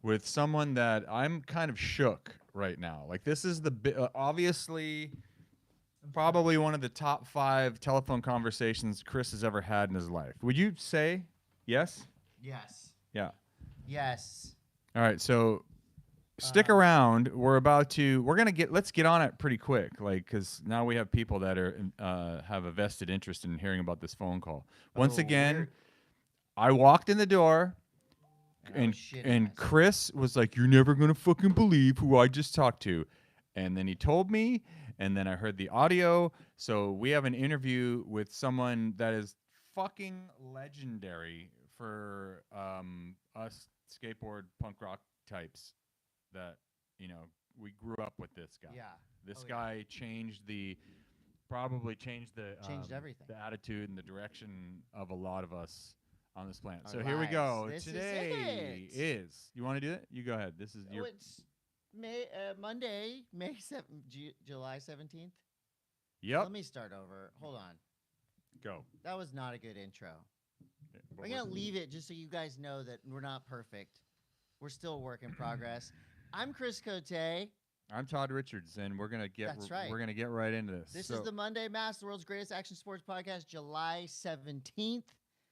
with someone that I'm kind of shook right now. Like this is obviously probably one of the top 5 telephone conversations Chris has ever had in his life. Would you say yes? Yes. Yeah. Yes. All right. So stick around. We're gonna let's get on it pretty quick, like because now we have people that are have a vested interest in hearing about this phone call. Once again, I walked in the door. And Chris was like, "You're never gonna fucking believe who I just talked to," and then he told me, and then I heard the audio. So we have an interview with someone that is fucking legendary for us skateboard punk rock types. That we grew up with this guy. Yeah. This guy probably changed everything. the attitude and the direction of a lot of us on this planet. Our So here we go. lives. This Today is you want to do it? You go ahead. This is your. It's Monday, May 7th, July 17th. Yep. Let me start over. Hold on. Go. That was not a good intro. We're going to leave it just so you guys know that we're not perfect. We're still a work in progress. I'm Chris Coté. I'm Todd Richards, and we're gonna get That's right. We're gonna get right into this. This is the Monday M.A.S.S, the world's greatest action sports podcast, July 17th.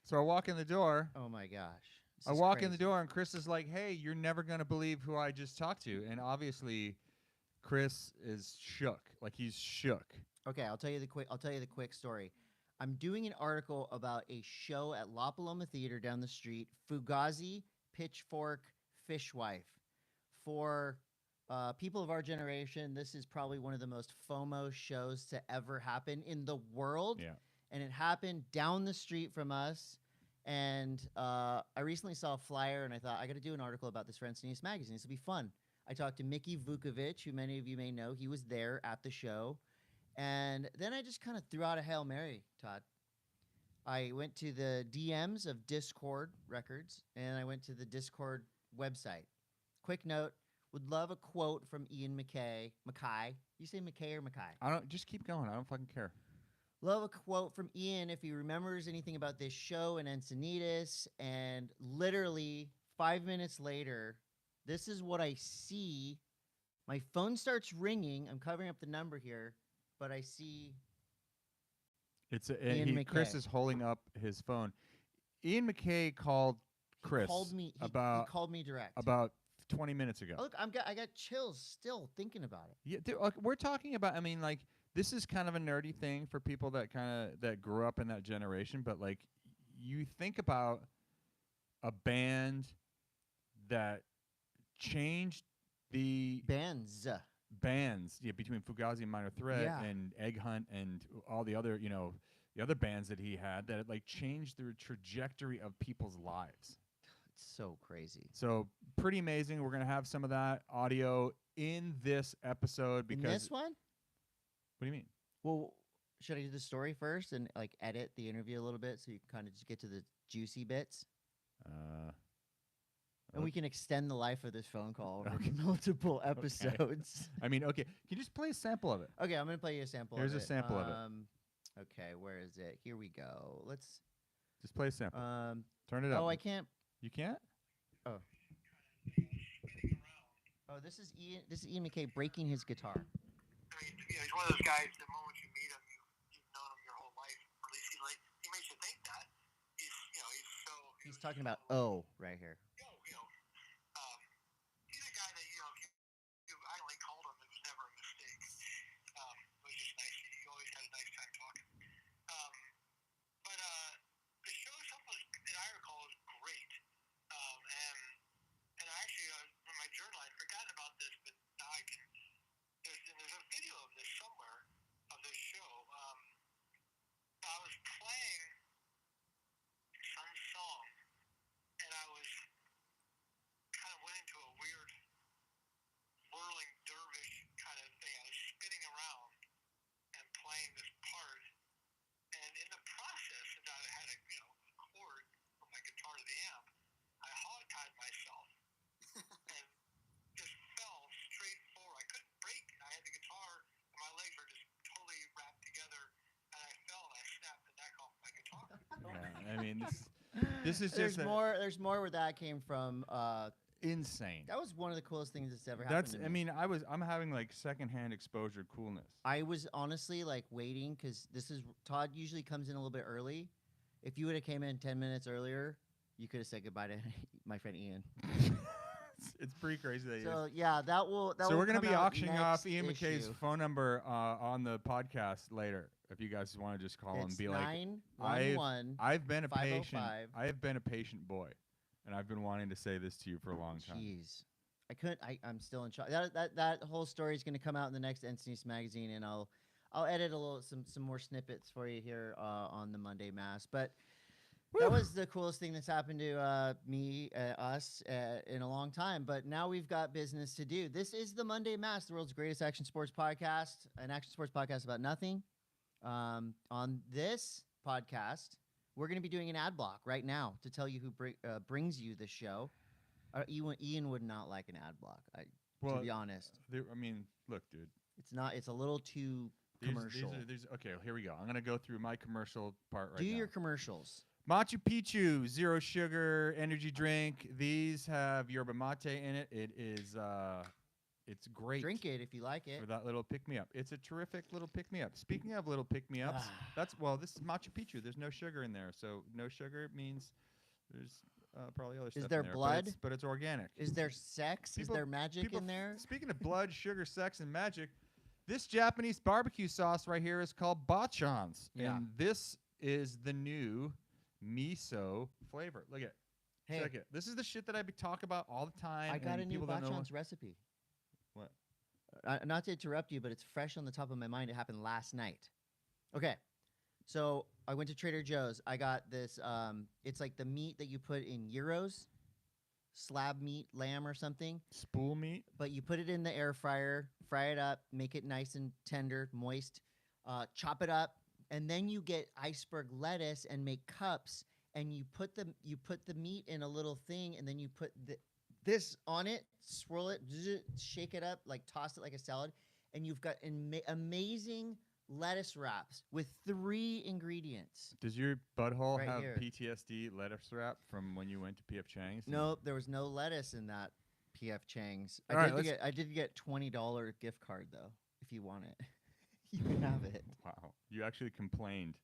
So I walk in the door. Oh my gosh! I walk in the door, and Chris is like, "Hey, you're never gonna believe who I just talked to," and obviously, Chris is shook. Like he's shook. Okay, I'll tell you the quick story. I'm doing an article about a show at La Paloma Theater down the street, Fugazi, Pitchfork, Fishwife. For people of our generation, this is probably one of the most FOMO shows to ever happen in the world. Yeah. And it happened down the street from us. And I recently saw a flyer, and I thought, I got to do an article about this for Encinitas Magazine. This will be fun. I talked to Mickey Vukovic, who many of you may know. He was there at the show. And then I just kind of threw out a Hail Mary, Todd. I went to the DMs of Discord Records, and I went to the Discord website. Quick note, would love a quote from Ian MacKaye. MacKaye? You say MacKaye or MacKaye? Just keep going. I don't fucking care. Love a quote from Ian if he remembers anything about this show in Encinitas. And literally 5 minutes later, this is what I see. My phone starts ringing. I'm covering up the number here, but I see Ian MacKaye. Chris is holding up his phone. Ian MacKaye called Chris. He called me direct. About 20 minutes ago. Oh, look, I got chills still thinking about it. Yeah, dude, we're talking about. I mean, like this is kind of a nerdy thing for people that grew up in that generation. But like, you think about a band that changed the bands. Yeah, between Fugazi and Minor Threat and Egg Hunt and all the other the other bands that he had that like changed the trajectory of people's lives. So crazy. So pretty amazing. We're gonna have some of that audio in this episode because in this one. What do you mean? Well, should I do the story first and like edit the interview a little bit so you can kind of just get to the juicy bits? And we can extend the life of this phone call over multiple episodes. Okay. I mean, okay. Can you just play a sample of it? Okay, I'm gonna play you a sample. Here's of it. a sample of it. Okay, where is it? Here we go. Let's just play a sample. Turn it up. Oh, I can't. You can't? Oh. Oh, this is Ian MacKaye breaking his guitar. I mean, he's one of those guys. The moment you meet him, you've known him your whole life. Or at least he makes you think that. He's talking about right here. He's a guy that you actually called him. It was never a mistake. It was just nice. You always had a nice time talking. But the show itself was, that I recall, was great. And I actually, in my journal, I'd forgotten about this, but now I can. There's a video of this somewhere, of this show. I was playing some song, and I was kind of went into a weird whirling dervish kind of thing. I was spinning around and playing this part, and in the process, since I had a cord from my guitar to the amp, I hog-tied myself and just fell straight forward. I couldn't break. I had the guitar, and my legs were just totally wrapped together, and I fell and I snapped the neck off my guitar. Yeah, I mean, this is There's more where that came from. insane. That was one of the coolest things that's ever happened. That's. To me. I mean, I'm having like secondhand exposure coolness. I was honestly like waiting because Todd usually comes in a little bit early. If you would have came in 10 minutes earlier, you could have said goodbye to my friend Ian. It's pretty crazy that he is. So yeah, that will. So we're going to be auctioning off next Ian MacKaye's issue. phone number on the podcast later. If you guys want to just call him and be like, 911. I've been a patient. 505. I have been a patient boy, and I've been wanting to say this to you for a long time. Jeez, I couldn't. I'm still in shock. That whole story is going to come out in the next M.A.S.S magazine, and I'll edit a little some more snippets for you here on the Monday Mass. But that was the coolest thing that's happened to us in a long time. But now we've got business to do. This is the Monday Mass, the world's greatest action sports podcast, an action sports podcast about nothing. On this podcast, we're going to be doing an ad block right now to tell you who brings you the show. Ian would not like an ad block, to be honest. I mean, look, dude. It's not. It's a little too commercial. Okay, here we go. I'm going to go through my commercial part right now. Do your commercials. Machu Picchu, 0 sugar energy drink. These have yerba mate in it. It is, it's great. Drink it if you like it. For that little pick-me-up. It's a terrific little pick-me-up. Speaking of little pick-me-ups, this is Machu Picchu. There's no sugar in there. So no sugar means there's probably other stuff in there. Is there blood? But it's organic. Is there sex? Is there magic in there? Speaking of blood, sugar, sex, and magic, this Japanese barbecue sauce right here is called Bachan's. Yeah. And this is the new miso flavor. Look at it. Hey. Check it. This is the shit that I talk about all the time. I got a new people don't know Bachan's recipe. What? Not to interrupt you, but it's fresh on the top of my mind. It happened last night. Okay. So I went to Trader Joe's. I got this. It's like the meat that you put in gyros, slab meat, lamb or something. Spool meat. But you put it in the air fryer, fry it up, make it nice and tender, moist, chop it up, and then you get iceberg lettuce and make cups. And you put the meat in a little thing, and then you put this on it, swirl it, shake it up, like toss it like a salad, and you've got amazing lettuce wraps with 3 ingredients. Does your butthole Right have here. PTSD lettuce wrap from when you went to P.F. Chang's? No, there was no lettuce in that P.F. Chang's. All I right, did get $20 gift card though, if you want it. You can have it. Wow. You actually complained.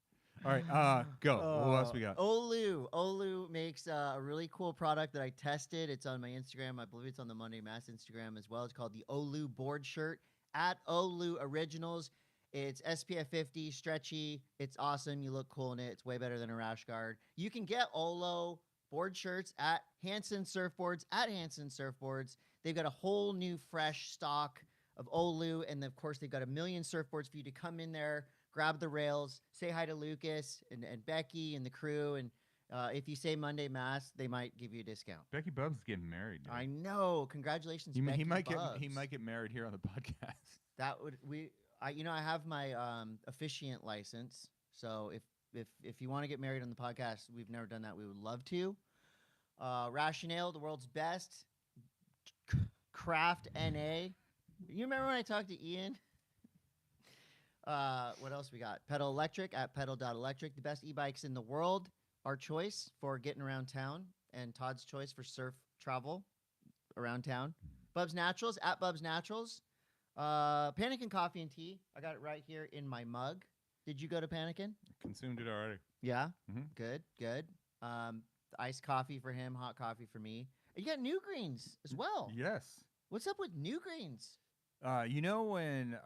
All right, go. What else we got? Oleu makes a really cool product that I tested. It's on my Instagram. I believe it's on the Monday Mass Instagram as well. It's called the Oleu board shirt at Oleu Originals. It's SPF 50, stretchy. It's awesome. You look cool in it. It's way better than a rash guard. You can get Oleu board shirts at Hanson Surfboards, They've got a whole new fresh stock of Oleu, and of course they've got a million surfboards for you to come in there, grab the rails, say hi to Lucas and Becky and the crew, and if you say Monday Mass, they might give you a discount. Becky Bubbs is getting married. Dude. I know. Congratulations, he Becky might Bubbs. he might get married here on the podcast. That would I have my officiant license, so if you want to get married on the podcast, we've never done that. We would love to. Rationale, the world's best craft NA. You remember when I talked to Ian? What else we got? Pedal Electric at pedal.electric. The best e-bikes in the world. Our choice for getting around town, and Todd's choice for surf travel around town. Bubs Naturals at Bubs Naturals. Panikin Coffee and Tea. I got it right here in my mug. Did you go to Panikin? Consumed it already. Yeah? Mhm. Good. Iced coffee for him, hot coffee for me. You got New Greens as well. Yes. What's up with New Greens? You know when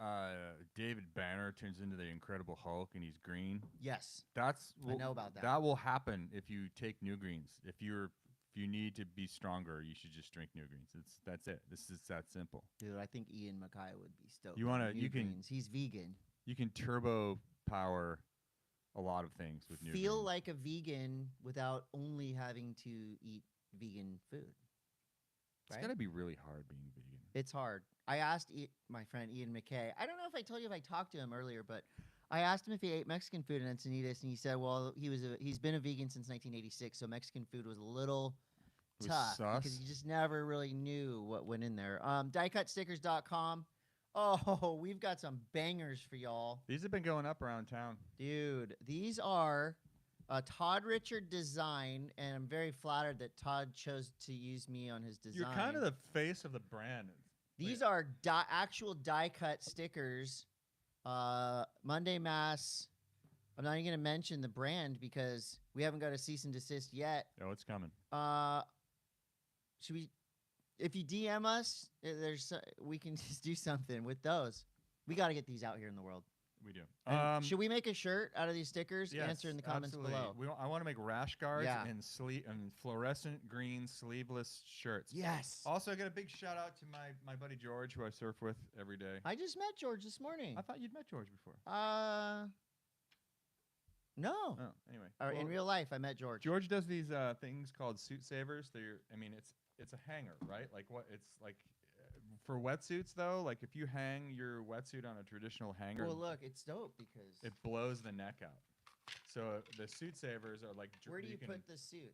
David Banner turns into the Incredible Hulk and he's green? Yes. I know about that. That will happen if you take New Greens. If you need to be stronger, you should just drink New Greens. That's it. This is that simple. Dude, I think Ian MacKaye would be stoked. He's vegan. You can turbo power a lot of things with New Greens. Feel like a vegan without only having to eat vegan food. It's got to be really hard being vegan. It's hard. I asked my friend Ian MacKaye. I don't know if I told you if I talked to him earlier, but I asked him if he ate Mexican food in Encinitas, and he said, well, he's been a vegan since 1986, so Mexican food was a little tough because he just never really knew what went in there. DiecutStickers.com. Oh, we've got some bangers for y'all. These have been going up around town. Dude, these are Todd Richard Design, and I'm very flattered that Todd chose to use me on his design. You're kind of the face of the brand. These are actual die-cut stickers. Monday M.A.S.S. I'm not even going to mention the brand because we haven't got a cease and desist yet. Oh, it's coming. Should we? If you DM us, we can just do something with those. We got to get these out here in the world. We do. Should we make a shirt out of these stickers? Yes, Answer in the comments absolutely. below. I want to make rash guards Yeah. and fluorescent green sleeveless shirts. Yes. Also, I got a big shout out to my buddy George, who I surf with every day. I just met George this morning. I thought you'd met George before. No. Oh, anyway. In real life, I met George. George does these things called suit savers. It's a hanger, right? Like what? It's like for wetsuits though. Like if you hang your wetsuit on a traditional hanger, Well, look, it's dope because it blows the neck out. So the suit savers are like. Where do you put the suit?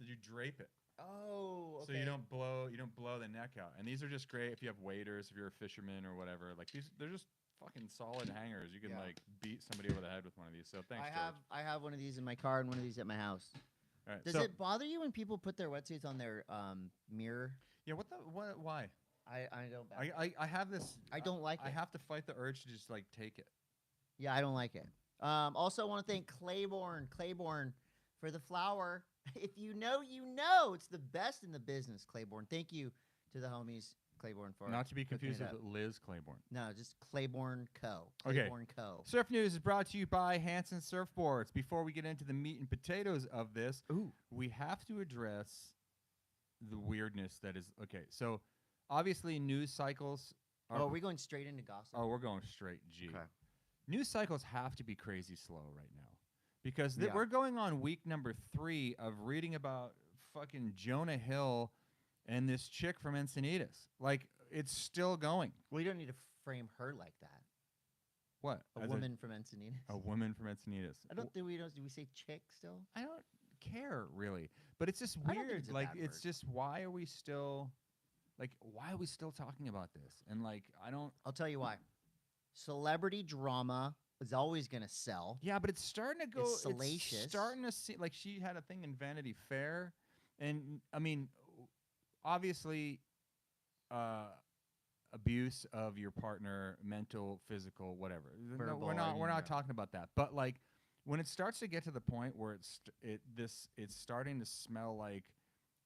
You drape it. Oh, okay. So you don't blow the neck out. And these are just great if you have waders, if you're a fisherman or whatever. Like they're just fucking solid hangers. You can like beat somebody over the head with one of these. So thanks, George. I have one of these in my car and one of these at my house. All right. Does it bother you when people put their wetsuits on their mirror? Yeah. Why? I don't. I have this. I don't like it. I have to fight the urge to just like take it. Yeah, I don't like it. Also, I want to thank Claiborne for the flower. If you know, you know. It's the best in the business, Claiborne. Thank you to the homies, Claiborne, for not to be confused with with Liz Claiborne. No, just Claiborne Co. Okay. Claiborne Co. Surf News is brought to you by Hanson Surfboards. Before we get into the meat and potatoes of this, we have to address the weirdness that is okay. So, obviously, news cycles. Are we going straight into gossip? Oh, we're going straight. G. Okay. News cycles have to be crazy slow right now because we're going on week number 3 of reading about fucking Jonah Hill and this chick from Encinitas. Like, it's still going. We don't need to frame her like that. What? A woman from Encinitas. A woman from Encinitas. Do we say chick still? I don't care really, but it's just weird. Like, it's just why are we still talking about this? And like, I'll tell you why. Celebrity drama is always going to sell. Yeah, but it's starting to go. It's salacious. It's starting to see, like, she had a thing in Vanity Fair, and I mean, obviously, abuse of your partner, mental, physical, whatever. Verbal, we're not talking about that. But like, when it starts to get to the point where it's starting to smell like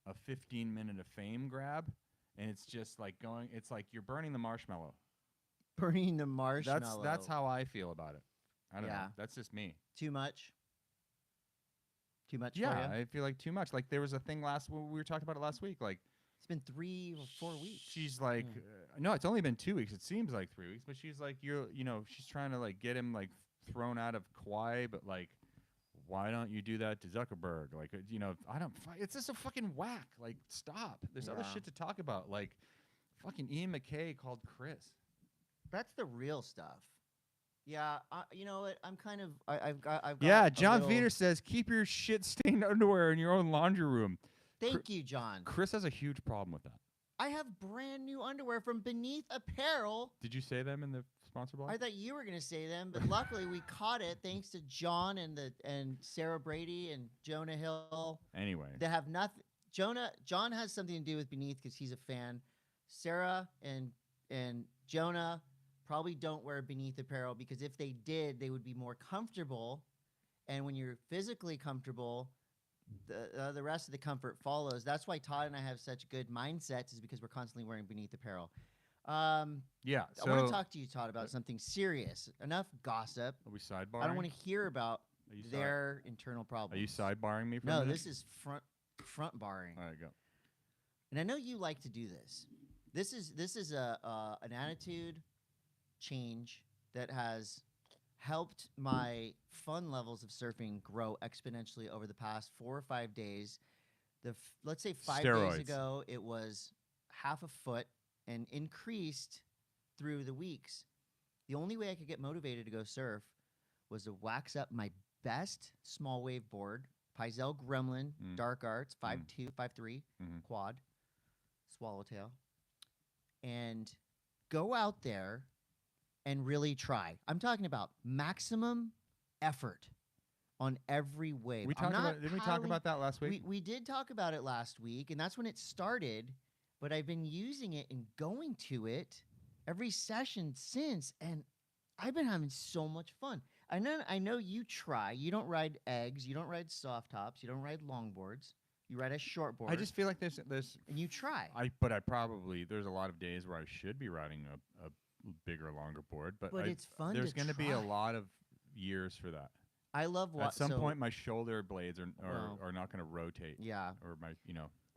a 15-minute of fame grab, and it's just like going. It's like you're burning the marshmallow. Burning the marshmallow. That's how I feel about it. I don't know. That's just me. Too much? Too much Yeah, for you? I feel like too much. Like there was a thing we were talking about it last week. Like it's been 3 or 4 weeks. She's like, no, it's only been 2 weeks. It seems like 3 weeks, but she's like, she's trying to like get him like thrown out of Kauai, but like, why don't you do that to Zuckerberg? Like, it's just a fucking whack. Like, stop. There's other shit to talk about. Like, fucking Ian MacKaye called Chris. That's the real stuff. Yeah, you know what? I'm kind of. I've got. Yeah, John Veter says keep your shit-stained underwear in your own laundry room. Thank you, John. Chris has a huge problem with that. I have brand new underwear from Beneath Apparel. Did you say them in the sponsor blog? I thought you were gonna say them, but luckily we caught it thanks to John and Sarah Brady and Jonah Hill. Anyway, they have nothing. John has something to do with Beneath because he's a fan. Sarah and Jonah probably don't wear Beneath Apparel because if they did, they would be more comfortable. And when you're physically comfortable, the rest of the comfort follows. That's why Todd and I have such good mindsets is because we're constantly wearing Beneath Apparel. Yeah. So I want to talk to you, Todd, about something serious. Enough gossip. Are we sidebarring? I don't want to hear about their internal problems. Are you sidebarring me? No, this is front barring. All right, go. And I know you like to do this. This is an attitude change that has helped my fun levels of surfing grow exponentially over the past 4 or 5 days. Let's say 5 days ago, it was half a foot and increased through the weeks. The only way I could get motivated to go surf was to wax up my best small wave board, Paizel Gremlin, Dark Arts, 5.2, 5.3, quad, swallowtail, and go out there and really try. I'm talking about maximum effort. on every wave. We talked about. Didn't we talk about that last week? We did talk about it last week, and that's when it started. But I've been using it and going to it every session since, and I've been having so much fun. I know you try. You don't ride eggs. You don't ride soft tops. You don't ride longboards. You ride a shortboard. I just feel like there's and you try. But I probably there's a lot of days where I should be riding a bigger, longer board. But it's fun. There's going to be a lot of years for that. I love what at some point my shoulder blades are not going to rotate. Yeah. Or my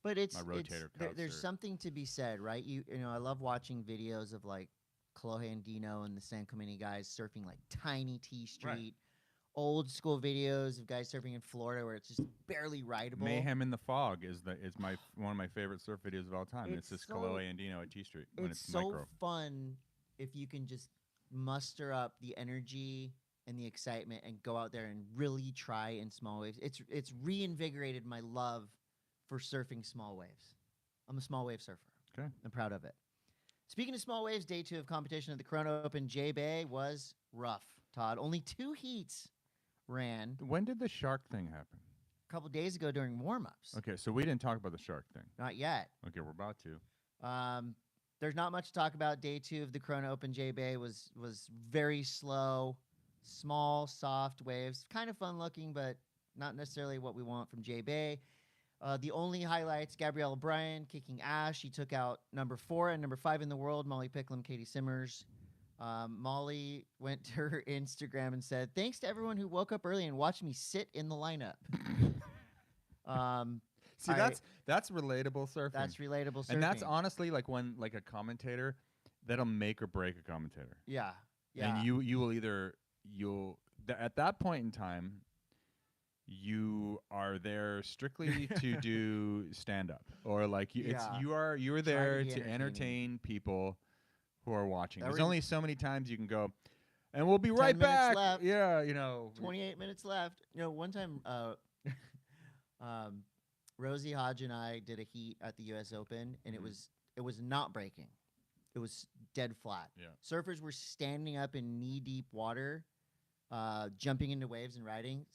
But my rotator cuffs. There's something to be said, right? You know, I love watching videos of like Chloe and Dino and the San Clemente guys surfing like tiny T Street. Right. Old school videos of guys surfing in Florida where it's just barely rideable. Mayhem in the Fog is my one of my favorite surf videos of all time. It's this Chloe and Dino at T Street when it's so micro. Fun if you can just muster up the energy and the excitement and go out there and really try in small waves. It's reinvigorated my love for surfing small waves. I'm a small wave surfer. Okay. I'm proud of it. Speaking of small waves, day 2 of competition at the Corona Open J-Bay was rough, Todd. Only 2 heats ran. When did the shark thing happen? A couple days ago during warm-ups. Okay, so we didn't talk about the shark thing. Not yet. Okay, we're about to. There's not much to talk about. Day 2 of the Corona Open J-Bay was very slow, small, soft waves. Kind of fun looking, but not necessarily what we want from J-Bay. The only highlights, Gabrielle O'Brien kicking ass. She took out number 4 and number 5 in the world, Molly Picklum, Katie Simmers. Molly went to her Instagram and said, "Thanks to everyone who woke up early and watched me sit in the lineup." See, that's relatable surfing. That's relatable surfing. And that's honestly like when like a commentator, that'll make or break a commentator. Yeah. Yeah. And you will either at that point in time, you are there strictly to do stand up, or like you are there to entertain people who are watching. There's only so many times you can go, and we'll be right back. Left. Yeah, 28 minutes left. One time, Rosie Hodge and I did a heat at the U.S. Open, and it was not breaking. It was dead flat. Yeah. Surfers were standing up in knee-deep water, jumping into waves and riding.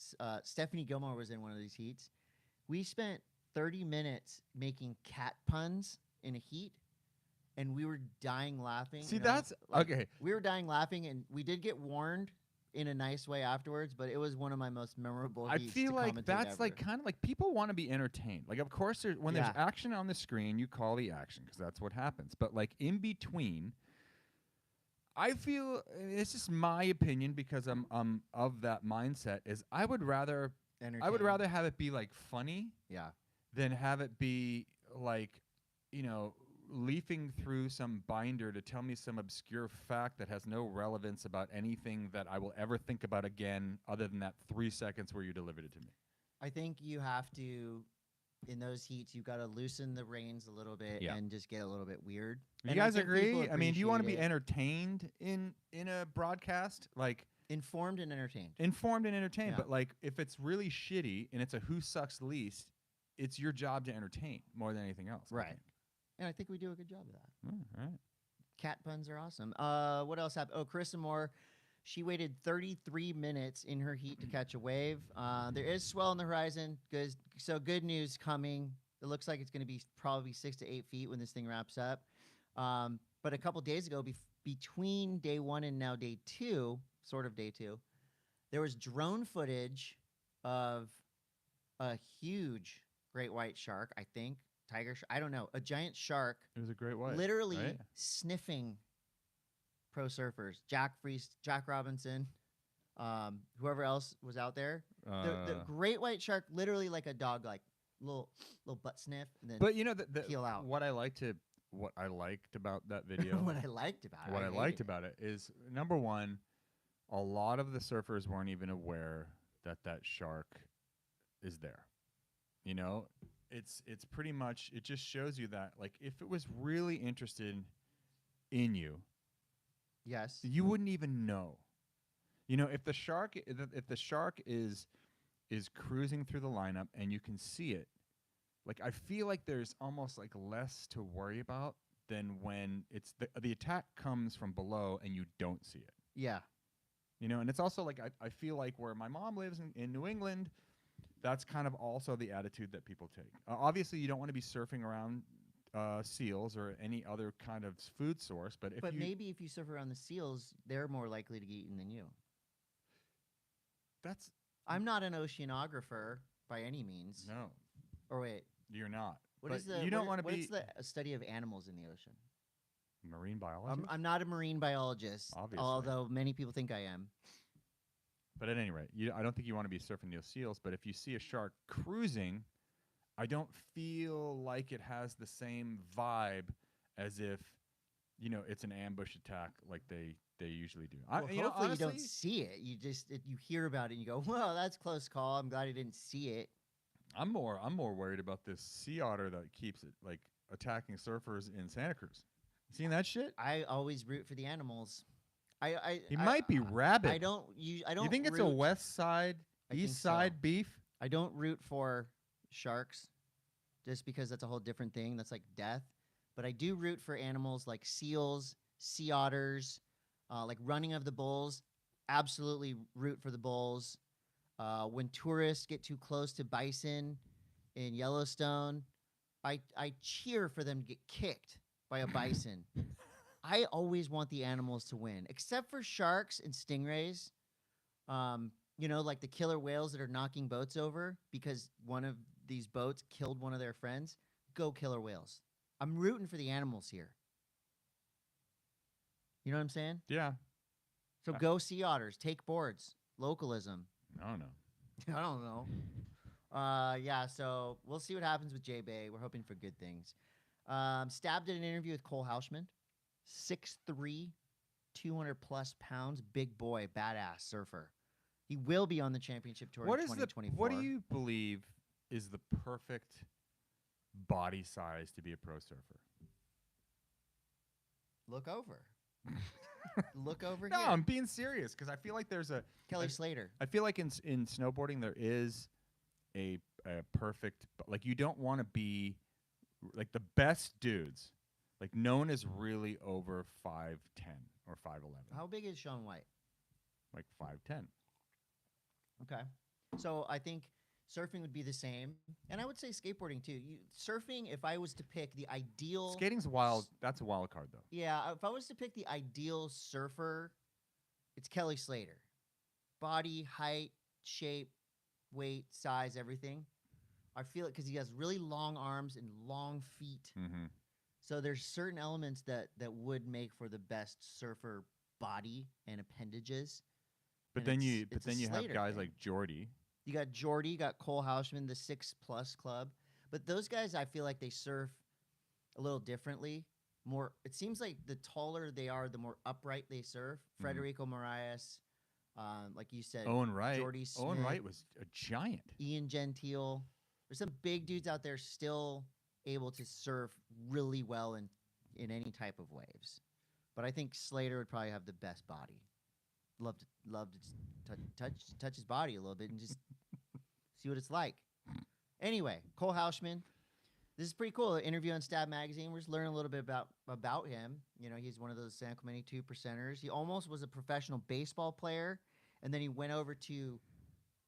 Stephanie Gilmore was in one of these heats. We spent 30 minutes making cat puns in a heat, and we were dying laughing. See, that's okay. We were dying laughing, and we did get warned in a nice way afterwards, but it was one of my most memorable heats. I feel like that's ever. like kind of like people want to be entertained. Like, of course, when there's action on the screen, you call the action because that's what happens. But like in between, I feel it's just my opinion because I'm of that mindset. Is I would rather have it be like funny, than have it be like, leafing through some binder to tell me some obscure fact that has no relevance about anything that I will ever think about again other than that 3 seconds where you delivered it to me. I think you have to, in those heats, you've got to loosen the reins a little bit and just get a little bit weird. You guys agree? I mean, do you want to be entertained in a broadcast? Like informed and entertained. Informed and entertained. But like if it's really shitty and it's a who sucks least, it's your job to entertain more than anything else. Right. And I think we do a good job of that. All right. Cat puns are awesome. What else happened? Oh, Carissa Moore, she waited 33 minutes in her heat to catch a wave. There is swell on the horizon. So good news coming. It looks like it's going to be probably 6 to 8 feet when this thing wraps up. But a couple days ago, between day 1 and now day 2, sort of day 2, there was drone footage of a huge great white shark, I think. Tiger shark, I don't know, a giant shark. It was a great white. Literally sniffing pro surfers. Jack Freese, Jack Robinson, whoever else was out there. The great white shark, literally like a dog, like little butt sniff, and then peel out. What I liked about that video. What I liked about it is, number one, a lot of the surfers weren't even aware that shark is there. It's pretty much, it just shows you that, like, if it was really interested in you, yes, you wouldn't even know. If the shark is cruising through the lineup and you can see it, like, I feel like there's almost like less to worry about than when it's the attack comes from below and you don't see it. Yeah. You know, and it's also like I feel like where my mom lives in New England, that's kind of also the attitude that people take. Obviously, you don't want to be surfing around seals or any other kind of food source, but if maybe if you surf around the seals, they're more likely to get eaten than you. That's I'm not an oceanographer by any means. no, Or wait, you're not. what But is the you don't want to what be is the study of animals in the ocean? marine biologist. I'm not a marine biologist, Obviously. although many people think I am. But at any rate, I don't think you want to be surfing those seals. But if you see a shark cruising, I don't feel like it has the same vibe as if, it's an ambush attack like they usually do. Well, hopefully you honestly, don't see it. You just you hear about it and you go, "Well, that's close call. I'm glad I didn't see it." I'm more worried about this sea otter that keeps it like attacking surfers in Santa Cruz. You seen that shit? I always root for the animals. He might be rabid. I don't. You think it's a root- west side, I think east side so. beef? I don't root for sharks, just because that's a whole different thing. That's like death. But I do root for animals like seals, sea otters, like running of the bulls. Absolutely root for the bulls. When tourists get too close to bison in Yellowstone, I cheer for them to get kicked by a bison. I always want the animals to win, except for sharks and stingrays. Like the killer whales that are knocking boats over because one of these boats killed one of their friends. Go killer whales. I'm rooting for the animals here. You know what I'm saying? Yeah. So go sea otters, take boards, localism. No. I don't know. Yeah, so we'll see what happens with J-Bay. We're hoping for good things. Stabbed in an interview with Cole Houshmand. 6'3", 200-plus pounds, big boy, badass surfer. He will be on the championship tour in 2024. What do you believe is the perfect body size to be a pro surfer? Look over. Look over No, here. I'm being serious because I feel like there's a Kelly Slater. I feel like in snowboarding there is a perfect, like you don't want to be like the best dudes. Like no one is really over 5'10" or 5'11". How big is Shaun White? Like 5'10". Okay. So I think surfing would be the same. And I would say skateboarding too. Surfing, if I was to pick the ideal... Skating's wild. That's a wild card though. Yeah, if I was to pick the ideal surfer, it's Kelly Slater. Body, height, shape, weight, size, everything. I feel it because he has really long arms and long feet. Mm-hmm. So there's certain elements that would make for the best surfer body and appendages. But And then you it's a have Slater guys thing. like Jordy. You got Jordy, you got Cole Houshmand, the 6+ club. But those guys, I feel like they surf a little differently. More, it seems like the taller they are, the more upright they surf. Mhm. Federico Moraes, like you said, Owen Wright. Jordy Smith, Owen Wright was a giant. Ian Gentile. There's some big dudes out there still able to surf really well in any type of waves. But I think Slater would probably have the best body. Love to just touch his body a little bit and just see what it's like. Anyway, Cole Houshmand. This is pretty cool. An interview on Stab Magazine. We're just learning a little bit about him. He's one of those San Clemente 2%ers. He almost was a professional baseball player, and then he went over to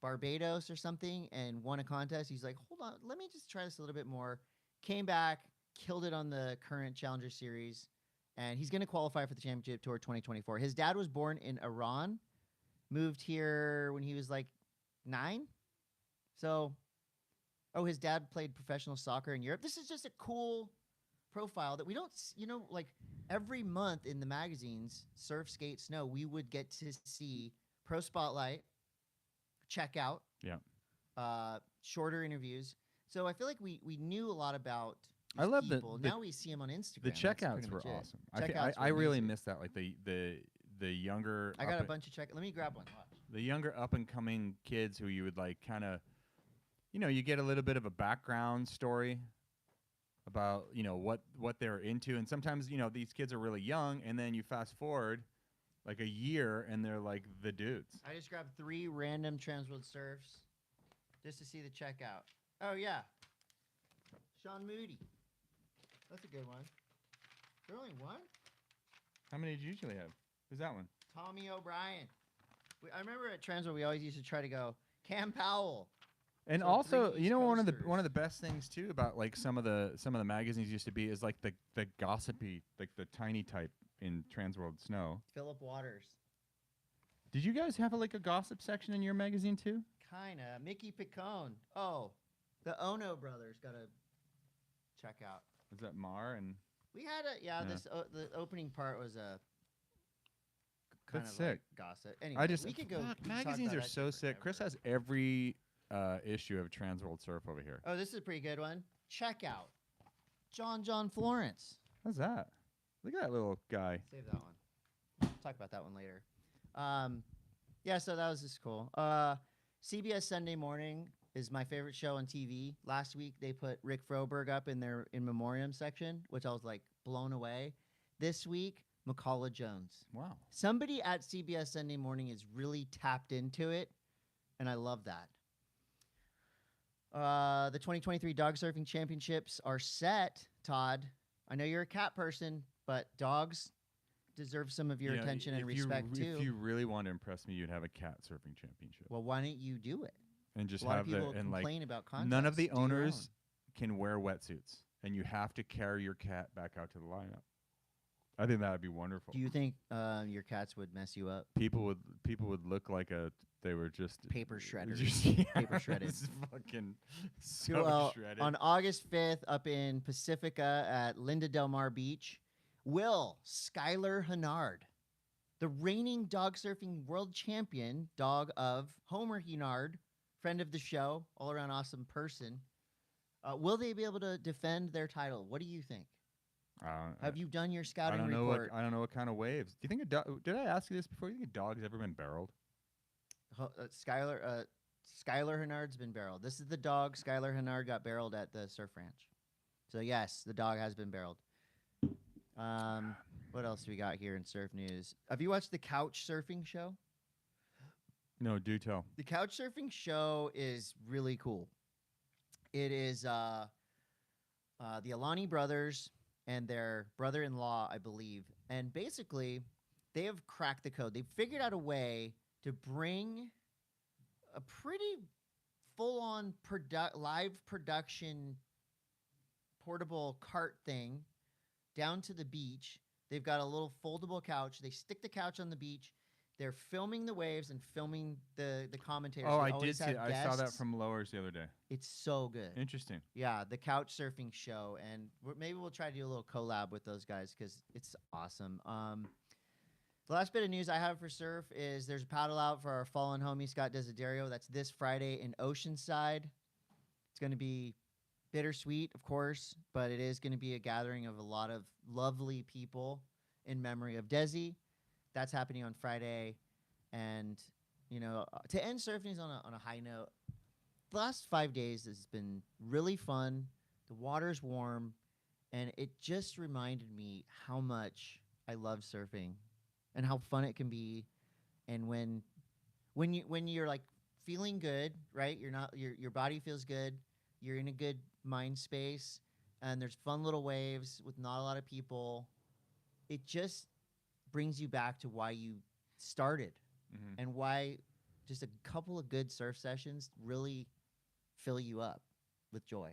Barbados or something and won a contest. He's like, hold on, let me just try this a little bit more. Came back, killed it on the current Challenger Series, and he's going to qualify for the Championship Tour 2024. His dad was born in Iran, moved here when he was like 9. So, his dad played professional soccer in Europe. This is just a cool profile that we don't, like every month in the magazines, Surf, Skate, Snow, we would get to see Pro Spotlight, check out, shorter interviews. So I feel like we knew a lot about these I love people. the Now we see them on Instagram. The That's checkouts pretty were much it. awesome. Checkouts I were really amazing. miss that. Like the younger. I got a bunch of check. Let me grab one. Watch. The younger up and coming kids who you would like kind of, you get a little bit of a background story about what they're into, and sometimes these kids are really young, and then you fast forward like a year and they're like the dudes. I just grabbed 3 random Transworld Surfs just to see the checkout. Oh yeah, Sean Moody. That's a good one. Is there only one? How many did you usually have? Who's that one? Tommy O'Brien. I remember at Transworld we always used to try to go Cam Powell. And So also, three you know, East one of the Coasters. best things too about like some of the magazines used to be is like the gossipy, like the tiny type in Transworld Snow. Philip Waters. Did you guys have like a gossip section in your magazine too? Kinda. Mickey Picone. Oh, the Ono brothers got to check out. Was that Mar and? We had Yeah. this the opening part was a kind That's of like sick. gossip. Anyway, I just we could go. fuck, we could talk magazines about are that so shit sick. Chris forever. has every issue of Transworld Surf over here. Oh, this is a pretty good one. Check out John Florence. How's that? Look at that little guy. Save that one. Talk about that one later. Yeah, so that was just cool. CBS Sunday Morning is my favorite show on TV. Last week they put Rick Froberg up in their in memoriam section, which I was like blown away. This week, Mikala Jones. Wow. Somebody at CBS Sunday Morning is really tapped into it, and I love that. The 2023 Dog Surfing Championships are set, Todd. I know you're a cat person, but dogs deserve some of your Yeah, attention and if respect you, too. If you really want to impress me, you'd have a cat surfing championship Well, why don't you do it? and just A lot have of people the and like complain about contests. none of the Do your owners can wear wetsuits, and you have to carry your cat back out to the lineup. I think that would be wonderful. own. Do you think your cats would mess you up? People would look like they were just Paper shredders. paper shredded. Fucking so Well, shredded. on August 5th, up in Pacifica at Linda Del Mar Beach, will Skylar Hennard, the reigning dog surfing world champion, dog of Homer Hennard, friend of the show, all around awesome person, will they be able to defend their title? What do you think? Have you done your I scouting don't know report? what I don't know what kind of waves. Do you think a dog? Did I ask you this before? You think a dog's ever been barreled? Skylar Hennard's been barreled. This is the dog. Skylar Hennard got barreled at the surf ranch. So yes, the dog has been barreled. What else do we got here in surf news? Have you watched the couch surfing show? No, do tell. The couch surfing show is really cool. It is the Alani brothers and their brother-in-law, I believe. And basically, they have cracked the code. They've figured out a way to bring a pretty full-on live production portable cart thing down to the beach. They've got a little foldable couch. They stick the couch on the beach. They're filming the waves and filming the commentators. Oh, They I always did see it. have I saw that guests. from Lowers the other day. It's so good. Interesting. Yeah, the couch surfing show, and maybe we'll try to do a little collab with those guys because it's awesome. The last bit of news I have for surf is there's a paddle out for our fallen homie Scott Desiderio. That's this Friday in Oceanside. It's going to be bittersweet, of course, but it is going to be a gathering of a lot of lovely people in memory of Desi. That's happening on Friday, and you know, to end surf news on a high note. The last 5 days has been really fun. The water's warm, and it just reminded me how much I love surfing and how fun it can be. And when you're like feeling good, right? Your body feels good. You're in a good mind space, and there's fun little waves with not a lot of people. It just brings you back to why you started Mm-hmm. and why just a couple of good surf sessions really fill you up with joy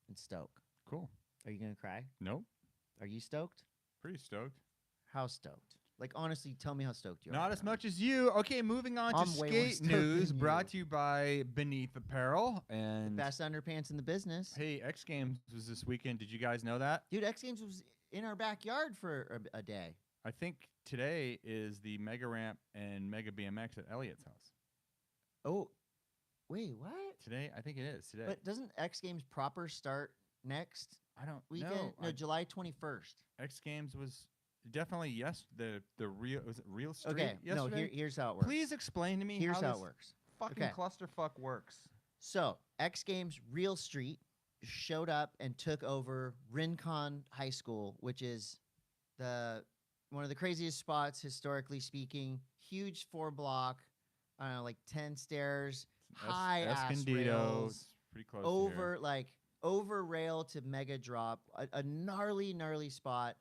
and stoke. Cool. Are you gonna cry? Nope. Are you stoked? Pretty stoked. How stoked? Like honestly, tell me how stoked you are. Not right as now. much as you. Okay, moving on I'm to way more skate stoked news, than brought you. to you by Beneath Apparel. And Best underpants in the business. hey, X Games was this weekend. Did you guys know that? Dude, X Games was in our backyard for a day. I think today is the Mega Ramp and Mega BMX at Elliot's house. Oh, wait, what? Today, I think it is today. But doesn't X Games proper start next I don't weekend? know. No, July 21st. X Games was definitely the real was it Real Street Okay, no, yesterday? here's how it works. Please explain to me Here's how this it works. fucking Okay. clusterfuck works. So, X Games Real Street showed up and took over Rincon High School, which is one of the craziest spots historically speaking. Huge 4-block, I don't know, like 10 stairs, high ass Escondido. rails, It's pretty close to here. over rail to mega drop, a gnarly spot.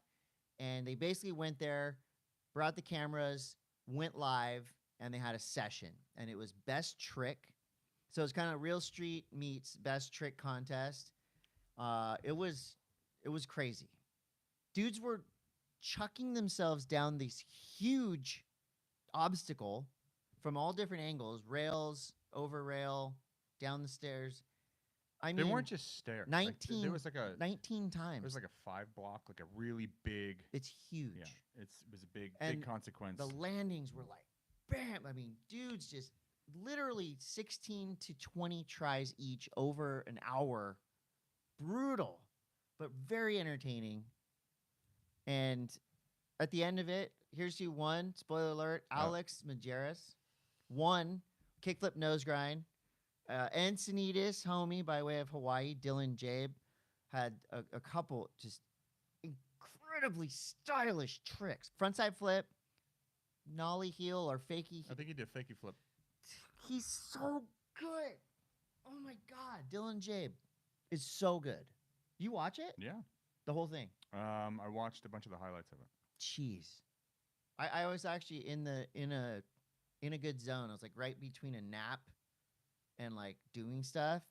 And they basically went there, brought the cameras, went live, and they had a session, and it was best trick. So it's kind of real street meets best trick contest. It was crazy. Dudes were chucking themselves down this huge obstacle from all different angles, rails, over rail, down the stairs. I mean, They weren't just stairs. 19, there was like a 19 times. It was like a 5-block, like a really big. It's huge. Yeah, it was a big And consequence. The landings were like, bam. I mean, dudes just literally 16 to 20 tries each over an hour. Brutal, but very entertaining. And at the end of it, here's who won. Spoiler alert: Alex Majerus won kickflip nose grind. Encinitas, homie, by way of Hawaii, Dylan Jabe, had a couple just incredibly stylish tricks. Frontside flip, nollie heel, or fakie. I think he did fakie flip. He's so good. Oh my God, Dylan Jabe is so good. You watch it? Yeah. The whole thing. I watched a bunch of the highlights of it. Jeez. I was actually in a good zone. I was like right between a nap and like doing stuff.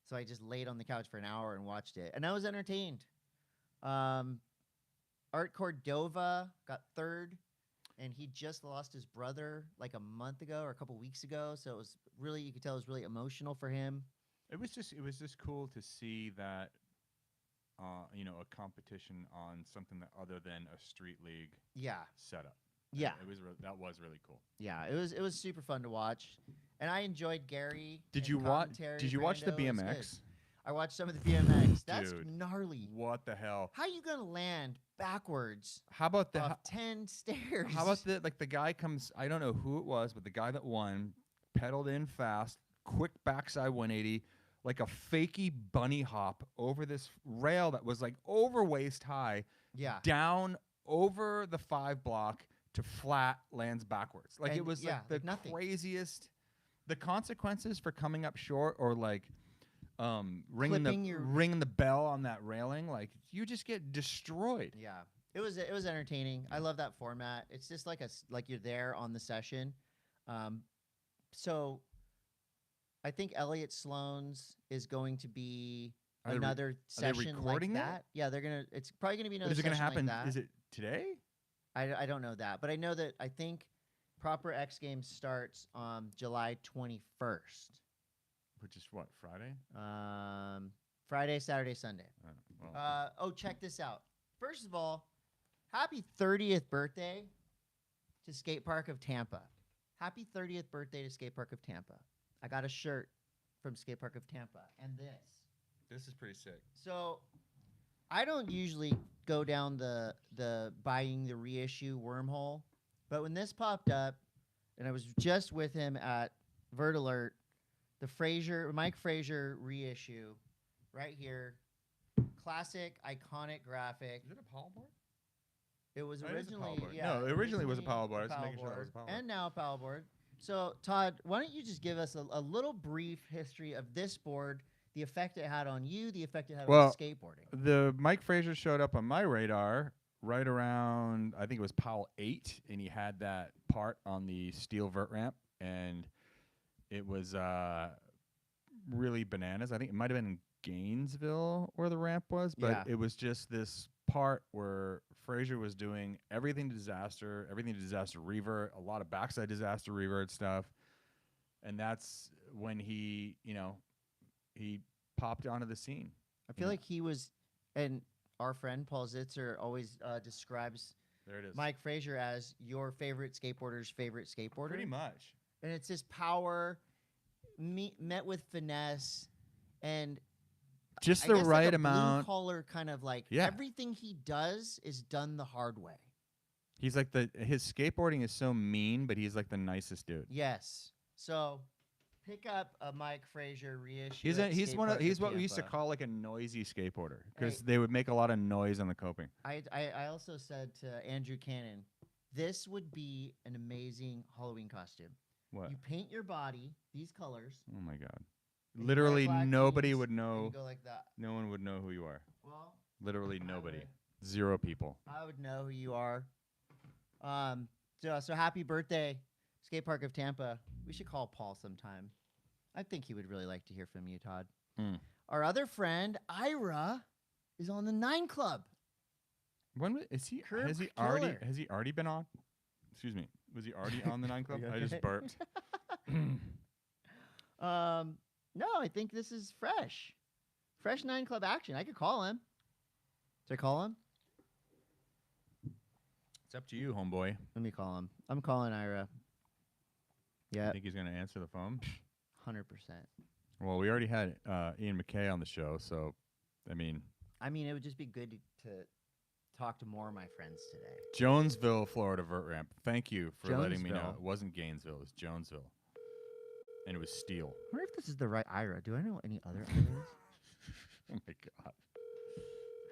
So I just laid on the couch for an hour and watched it. And I was entertained. Art Cordova got third, and he just lost his brother like a month ago or a couple weeks ago. So it was really, you could tell it was really emotional for him. It was just cool to see that, a competition on something that other than a street league setup. Yeah. That was really cool. Yeah, it was super fun to watch, and I enjoyed Gary. Did you watch the BMX? I watched some of the BMX. That's Dude, gnarly. What the hell? How you gonna land backwards? How about the off 10 stairs? How about the guy comes? I don't know who it was, but the guy that won pedaled in fast, quick backside 180, like a fakey bunny hop over this rail that was like over waist high. Yeah. Down over the 5-block to flat, lands backwards. Like And it was like the nothing. craziest. The consequences for coming up short or like ringing the bell on that railing, like you just get destroyed. Yeah. It was entertaining. I love that format. It's just like you're there on the session. So I think Elliot Sloan's is going to be another session recording like it? that. Yeah, they're gonna. It's probably gonna be another. Is it going to happen? Like that. Is it today? I don't know that, but I know that I think Proper X Games starts on July 21st. Which is what, Friday? Friday, Saturday, Sunday. Check this out. First of all, happy 30th birthday to Skate Park of Tampa. Happy 30th birthday to Skate Park of Tampa. I got a shirt from Skate Park of Tampa, and this. This is pretty sick. So, I don't usually go down the buying the reissue wormhole, but when this popped up, and I was just with him at Vert Alert, the Mike Frazier reissue, right here, classic, iconic graphic. Is it a Powell board? It was Oh, it is a originally, Powell board. yeah. No, originally it was a Powell board. I was Powell making sure that was a Powell board. And now a Powell board. So, Todd, why don't you just give us a little brief history of this board, the effect it had on you, the effect it had on skateboarding. The Mike Frazier showed up on my radar right around, I think it was Powell 8, and he had that part on the steel vert ramp, and it was really bananas. I think it might have been in Gainesville where the ramp was, but it was just this part where Frazier was doing everything to disaster revert, a lot of backside disaster revert stuff, and that's when he popped onto the scene. I feel like he was, and our friend Paul Zitzer always describes Mike Frazier as your favorite skateboarder's favorite skateboarder. Pretty much. And it's his power met with finesse and just the right like amount. Blue collar kind of like everything he does is done the hard way. He's like his skateboarding is so mean, but he's like the nicest dude. Yes. So pick up a Mike Frazier reissue. He's what we used to call like a noisy skateboarder because they would make a lot of noise on the coping. I also said to Andrew Cannon, this would be an amazing Halloween costume. What? You paint your body these colors. Oh my God. Literally nobody would know. You go like that. No one would know who you are. Well, literally nobody. 0 people. I would know who you are. So happy birthday, Skate Park of Tampa. We should call Paul sometime. I think he would really like to hear from you, Todd. Mm. Our other friend, Ira, is on the 9 Club. Is he? Curb Has he Killer. already been on? Excuse me. Was he already on the 9 Club? Are you I just okay? burped. No, I think this is fresh. Fresh 9 Club action. I could call him. Should I call him? It's up to you, homeboy. Let me call him. I'm calling Ira. I Yeah, think he's gonna answer the phone. 100%. Well, we already had Ian MacKaye on the show, so I mean, it would just be good to talk to more of my friends today. Jonesville, Florida vert ramp. Thank you for letting me know. Jonesville. It wasn't Gainesville, it was Jonesville, and it was steel. I wonder if this is the right Ira. Do I know any other Iras? Oh my god.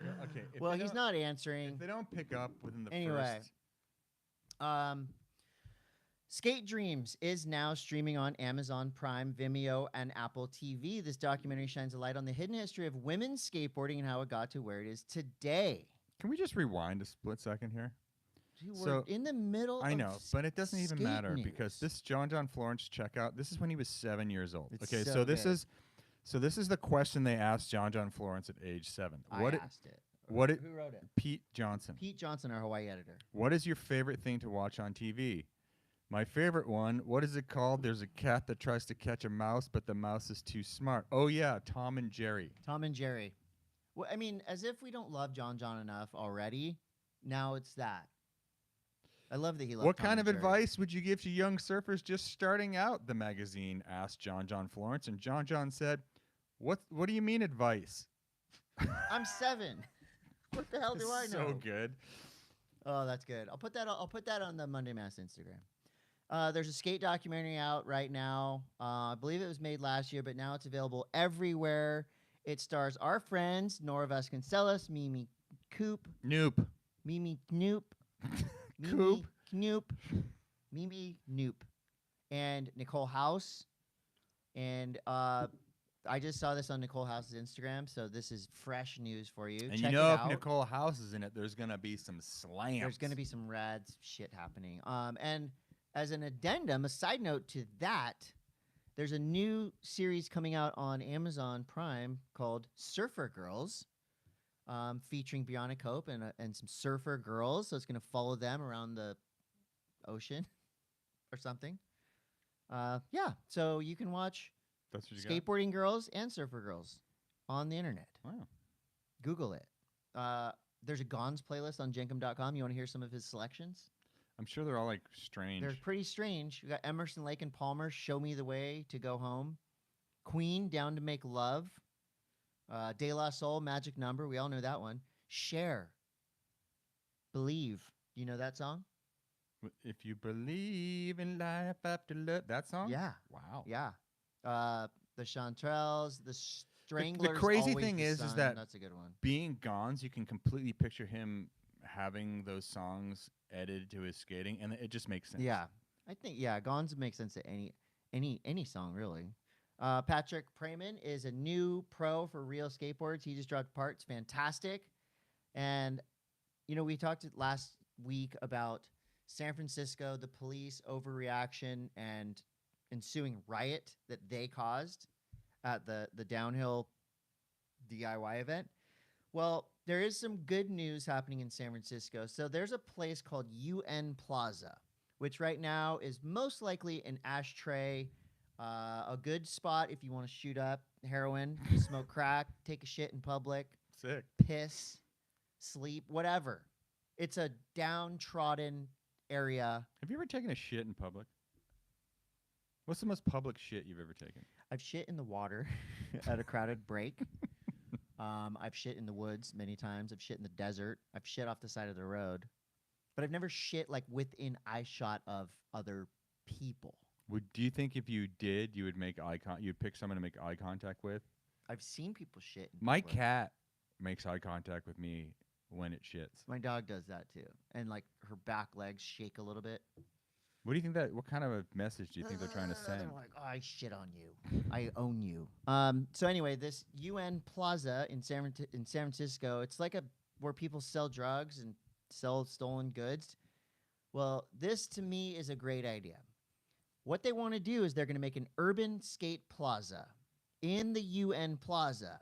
Well, okay. Well, he's not answering. If they don't pick up within the Anyway. first. Skate Dreams is now streaming on Amazon Prime, Vimeo, and Apple TV. This documentary shines a light on the hidden history of women's skateboarding and how it got to where it is today. Can we just rewind a split second here? We're So, in the middle I of know, but it doesn't even skate matter news. because this John Florence checkout. This is when he was 7 years old. It's Okay, so so this good. is the question they asked John Florence at age 7. I asked it. what Who wrote it? Pete Johnson. Pete Johnson, our Hawaii editor. What is your favorite thing to watch on TV? My favorite one. What is it called? There's a cat that tries to catch a mouse, but the mouse is too smart. Oh yeah, Tom and Jerry. Tom and Jerry. Well, as if we don't love John enough already. Now it's that. I love that he loves What Tom kind and of Jerry. advice would you give to young surfers just starting out? The magazine asked John Florence, and John said, "What do you mean advice?" I'm 7. What the hell do I know? So good. Oh, that's good. I'll put that on the Monday M.A.S. Instagram. There's a skate documentary out right now. I believe it was made last year, but now it's available everywhere. It stars our friends Nora Vasconcelos, Mimi Coop, Nope. Mimi Knoop, Coop. Mimi Knoop, and Nicole House. And I just saw this on Nicole House's Instagram, so this is fresh news for you. And Check you know, it if out. Nicole House is in it, there's gonna be some slams. There's going to be some rad shit happening. And as an addendum, a side note to that, there's a new series coming out on Amazon Prime called Surfer Girls, featuring Brianna Cope and some surfer girls. So it's going to follow them around the ocean or something. Yeah, so you can watch That's what you skateboarding girls and surfer girls on the internet. got. Wow. Google it. There's a Gons playlist on jenkum.com. You want to hear some of his selections? I'm sure they're all like strange. They're pretty strange. We got Emerson, Lake, and Palmer, Show Me the Way to Go Home. Queen, Down to Make Love. De La Soul, Magic Number. We all know that one. Cher, Believe. Do you know that song? If you believe in life after love, that song. Yeah. Wow. Yeah. The Chanterelles, the Stranglers. crazy Always thing the is Sun. that That's a good one. Being Gons, you can completely picture him having those songs edited to his skating, and it just makes sense. Yeah. I think, Gons makes sense to any song, really. Patrick Prayman is a new pro for Real Skateboards. He just dropped parts. Fantastic. And, we talked last week about San Francisco, the police overreaction and ensuing riot that they caused at the downhill DIY event. Well, there is some good news happening in San Francisco. So there's a place called UN Plaza, which right now is most likely an ashtray, a good spot if you want to shoot up heroin, smoke crack, take a shit in public, Sick. piss, sleep, whatever. It's a downtrodden area. Have you ever taken a shit in public? What's the most public shit you've ever taken? I've shit in the water at a crowded break. I've shit in the woods many times. I've shit in the desert. I've shit off the side of the road. But I've never shit like within eye shot of other people. Do you think if you did, you would make you'd pick someone to make eye contact with? I've seen people shit. In My public. cat makes eye contact with me when it shits. My dog does that too. And like her back legs shake a little bit. What do you think what kind of a message do you think they're trying to send? They're like, I shit on you. I own you. So anyway, this UN Plaza in San Francisco, it's like where people sell drugs and sell stolen goods. Well, this to me is a great idea. What they want to do is they're going to make an urban skate plaza in the UN Plaza.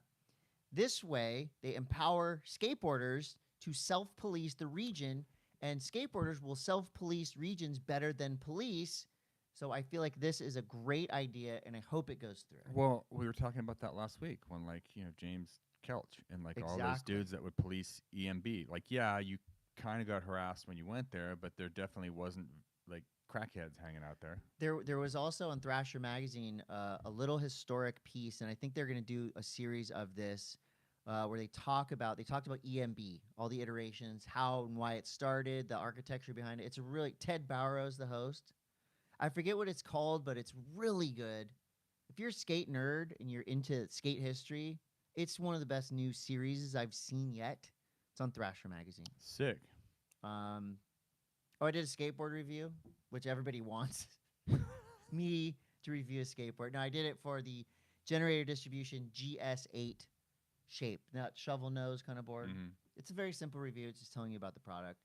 This way, they empower skateboarders to self-police the region, and skateboarders will self-police regions better than police. So I feel like this is a great idea, and I hope it goes through. Well, we were talking about that last week when, like, James Kelch and, like, all those Exactly. dudes that would police EMB. Like, yeah, you kind of got harassed when you went there, but there definitely wasn't, like, crackheads hanging out there. There was also on Thrasher magazine a little historic piece, and I think they're going to do a series of this where they talked about EMB, all the iterations, how and why it started, the architecture behind it. It's really Ted Barrow's the host. I forget what it's called, but it's really good. If you're a skate nerd and you're into skate history, it's one of the best new series I've seen yet. It's on Thrasher magazine. Sick. I did a skateboard review, which everybody wants me to review a skateboard. No, I did it for the Generator Distribution GS8 shape, that shovel nose kind of board. Mm-hmm. It's a very simple review. It's just telling you about the product.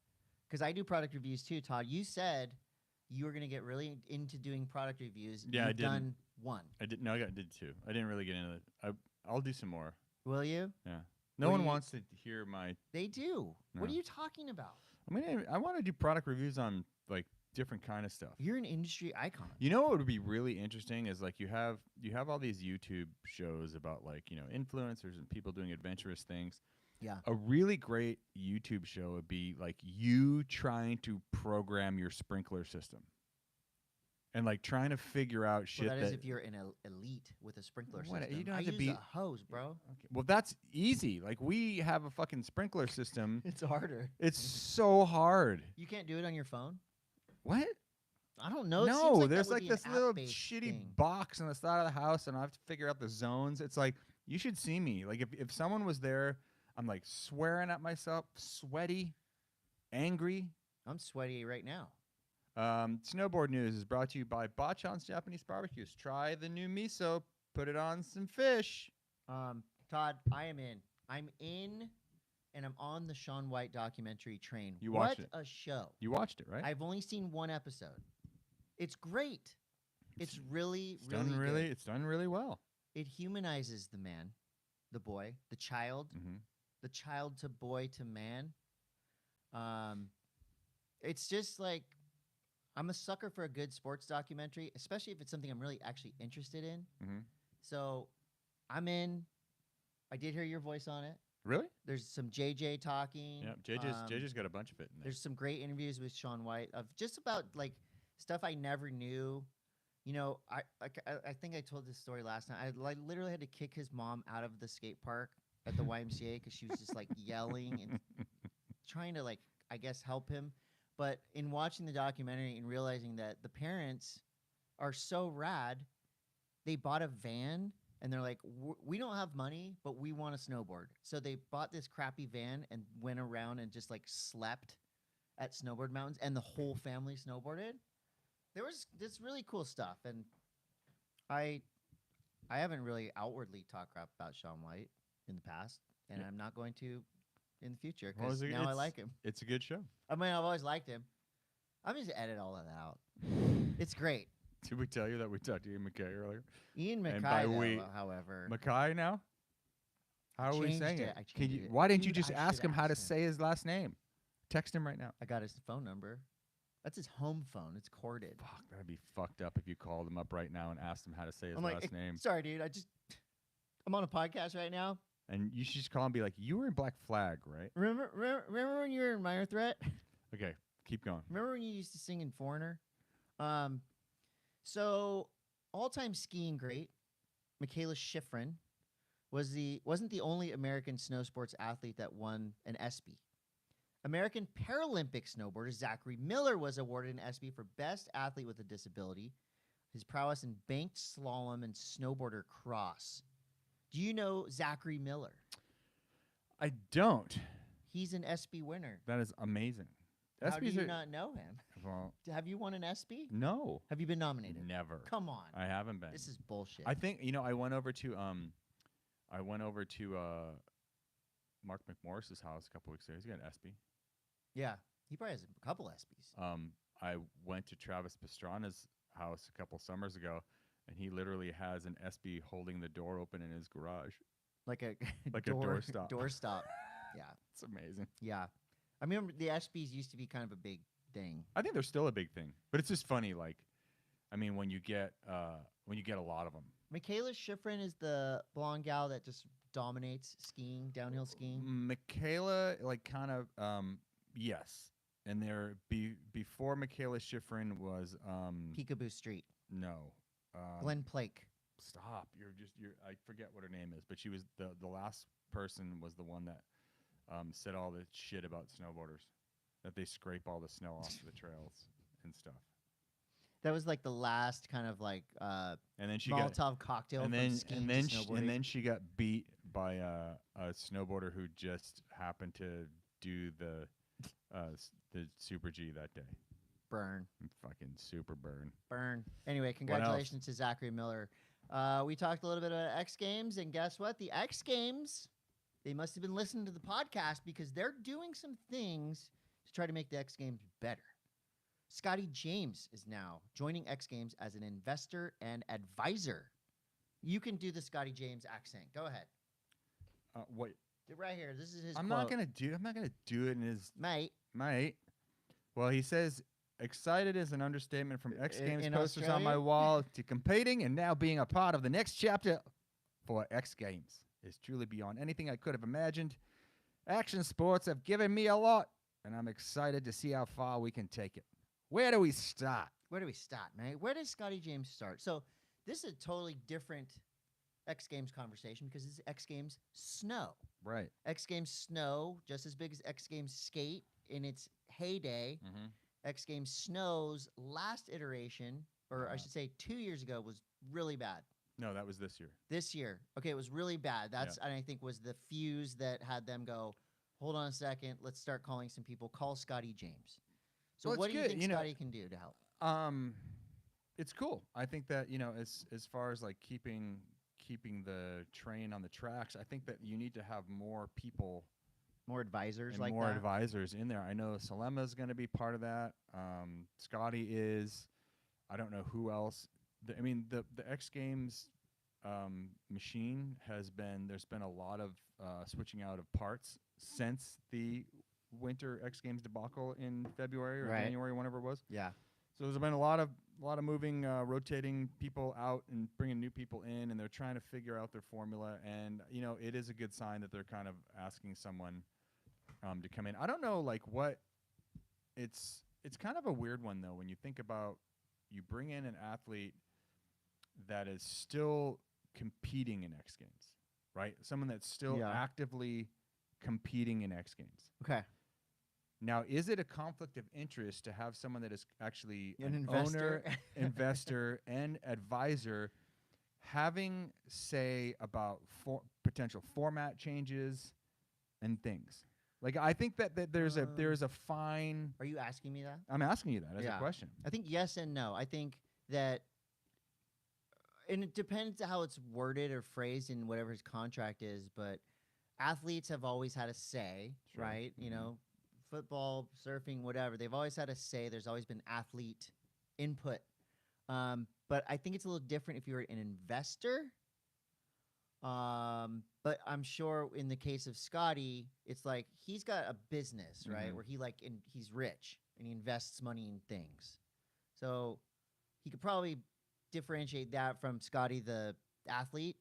Because I do product reviews too, Todd. You said you were going to get really into doing product reviews. Yeah, You've done one. I did. No, I did two. I didn't really get into it. I'll do some more. Will you? Yeah. No Will one you- wants to hear my. They do. What No. are you talking about? I mean, I want to do product reviews on, like, different kind of stuff. You're an industry icon. You know what would be really interesting is, like, you have all these YouTube shows about, like, influencers and people doing adventurous things. Yeah. A really great YouTube show would be, like, you trying to program your sprinkler system. And, like, trying to figure out shit Well, that is if you're an elite with a sprinkler What, system. you don't I have to use be- a hose, bro. Okay. Well, that's easy. Like, we have a fucking sprinkler system. It's harder. It's so hard. You can't do it on your phone? What? I don't know. It seems No, like that there's would like be an this little app-based shitty thing. box on the side of the house, and I have to figure out the zones. It's like, you should see me. Like, if someone was there, I'm like swearing at myself, sweaty, angry. I'm sweaty right now. Snowboard news is brought to you by Bachan's Japanese Barbecues. Try the new miso, put it on some fish. Todd, I am in. I'm in, and I'm on the Shaun White documentary train. You watched it. What a show. You watched it, right? I've only seen one episode. It's great. It's really, It's really done really. good. It's done really well. It humanizes the man, the boy, the child, Mm-hmm. the child to boy to man. It's just like, I'm a sucker for a good sports documentary, especially if it's something I'm really actually interested in. Mm-hmm. So I'm in. I did hear your voice on it. Really? There's some JJ talking. Yeah. JJ's got a bunch of it in there. There's some great interviews with Shaun White of just about like stuff I never knew. I think I told this story last night. I literally had to kick his mom out of the skate park at the YMCA because she was just like yelling and trying to, like, I guess, help him. But in watching the documentary and realizing that the parents are so rad, they bought a van and they're like, we don't have money, but we want a snowboard. So they bought this crappy van and went around and just like slept at snowboard mountains, and the whole family snowboarded. There was this really cool stuff, and I haven't really outwardly talked crap about Shaun White in the past, and Yeah. I'm not going to in the future Well, because now I like him. It's a good show. I mean, I've always liked him. I'm just gonna edit all of that out. It's great. Did we tell you that we talked to Ian MacKaye earlier? Ian And by MacKaye, we- however, MacKaye now? How are we changed saying it. it? I Can changed you, it. why didn't you Dude, just I ask should him how to ask him. say his last name? Text him right now. I got his phone number. That's his home phone. It's corded. Fuck, that'd be fucked up if you called him up right now and asked him how to say his I'm last like, name. sorry, dude. I'm on a podcast right now. And you should just call him and be like, you were in Black Flag, right? Remember when you were in Minor Threat? Okay, keep going. Remember when you used to sing in Foreigner? So all-time skiing great, Mikala Schifrin wasn't the only American snow sports athlete that won an ESPY. American Paralympic snowboarder Zachary Miller was awarded an ESPY for best athlete with a disability. His prowess in banked slalom and snowboarder cross. Do you know Zachary Miller? I don't. He's an ESPY winner. That is amazing. How do ESPYs you are- not know him? Well, Have you won an ESPY? no, Have you been nominated? never. Come on. I haven't been. This is bullshit. I think I went over to Mark McMorris's house a couple weeks ago. He's got an ESPY. Yeah, he probably has a couple ESPYs. I went to Travis Pastrana's house a couple summers ago, and he literally has an SB holding the door open in his garage. Like a Like a doorstop. Doorstop. Yeah. It's amazing. Yeah. I remember the SBs used to be kind of a big thing. I think they're still a big thing, but it's just funny. Like, I mean, when you get a lot of them. Mikala Schifrin is the blonde gal that just dominates skiing, downhill skiing. Mikala, like, kind of, yes. And there, before Mikala Schifrin was, Peekaboo Street. no. Glenn Plake. Stop. I forget what her name is, but she was the last person was the one that said all the shit about snowboarders, that they scrape all the snow off the trails and stuff. That was like the last kind of like And then she Molotov cocktail from skiing to snowboarding. and then she got beat by a snowboarder who just happened to do the Super G that day. Burn. Fucking super burn. Burn. Anyway, congratulations to Zachary Miller. We talked a little bit about X Games, and guess what? The X Games, they must have been listening to the podcast because they're doing some things to try to make the X Games better. Scotty James is now joining X Games as an investor and advisor. You can do the Scotty James accent. Go ahead. What? Right here. This is his I'm quote. not gonna do it in his Mate. Well, he says, excited is an understatement from X Games in posters on my Australia? wall to competing and now being a part of the next chapter for X Games is truly beyond anything I could have imagined. Action sports have given me a lot, and I'm excited to see how far we can take it. Where do we start? Where do we start, mate? Where does Scotty James start? So this is a totally different X Games conversation because it's X Games snow. Right. X Games snow, just as big as X Games skate in its heyday. Mm-hmm. X Games snow's last iteration, or I should say 2 years ago, was really bad. No, that was this year. This year, okay, it was really bad. That's and I think was the fuse that had them go, hold on a second, let's start calling some people. Call Scotty James. So Well, what it's do you good, think you know, Scotty can do to help? It's cool. I think that, as far as like keeping the train on the tracks, I think that you need to have more people, More advisors and like more that? advisors in there. I know Salema's going to be part of that. Scotty is. I don't know who else. The X Games machine there's been a lot of switching out of parts since the winter X Games debacle in February or Right. January, whenever it was. Yeah. So there's been a lot of moving, rotating people out and bringing new people in, and they're trying to figure out their formula. And it is a good sign that they're kind of asking someone to come in. I don't know, like what. It's kind of a weird one though when you think about you bring in an athlete that is still competing in X Games, right? Someone that's still actively competing in X Games. Okay. Now, is it a conflict of interest to have someone that is actually An owner, investor? investor, and advisor having say about potential format changes and things? Like, I think that there's a fine. Are you asking me that? I'm asking you that as a Yeah. question. I think yes and no. I think that, and it depends how it's worded or phrased in whatever his contract is, but athletes have always had a say, Sure. right? Mhm. Football, surfing, whatever. They've always had a say. There's always been athlete input. But I think it's a little different if you're an investor. But I'm sure in the case of Scotty, it's like he's got a business, right? Mhm. Where he's rich and he invests money in things. So he could probably differentiate that from Scotty the athlete.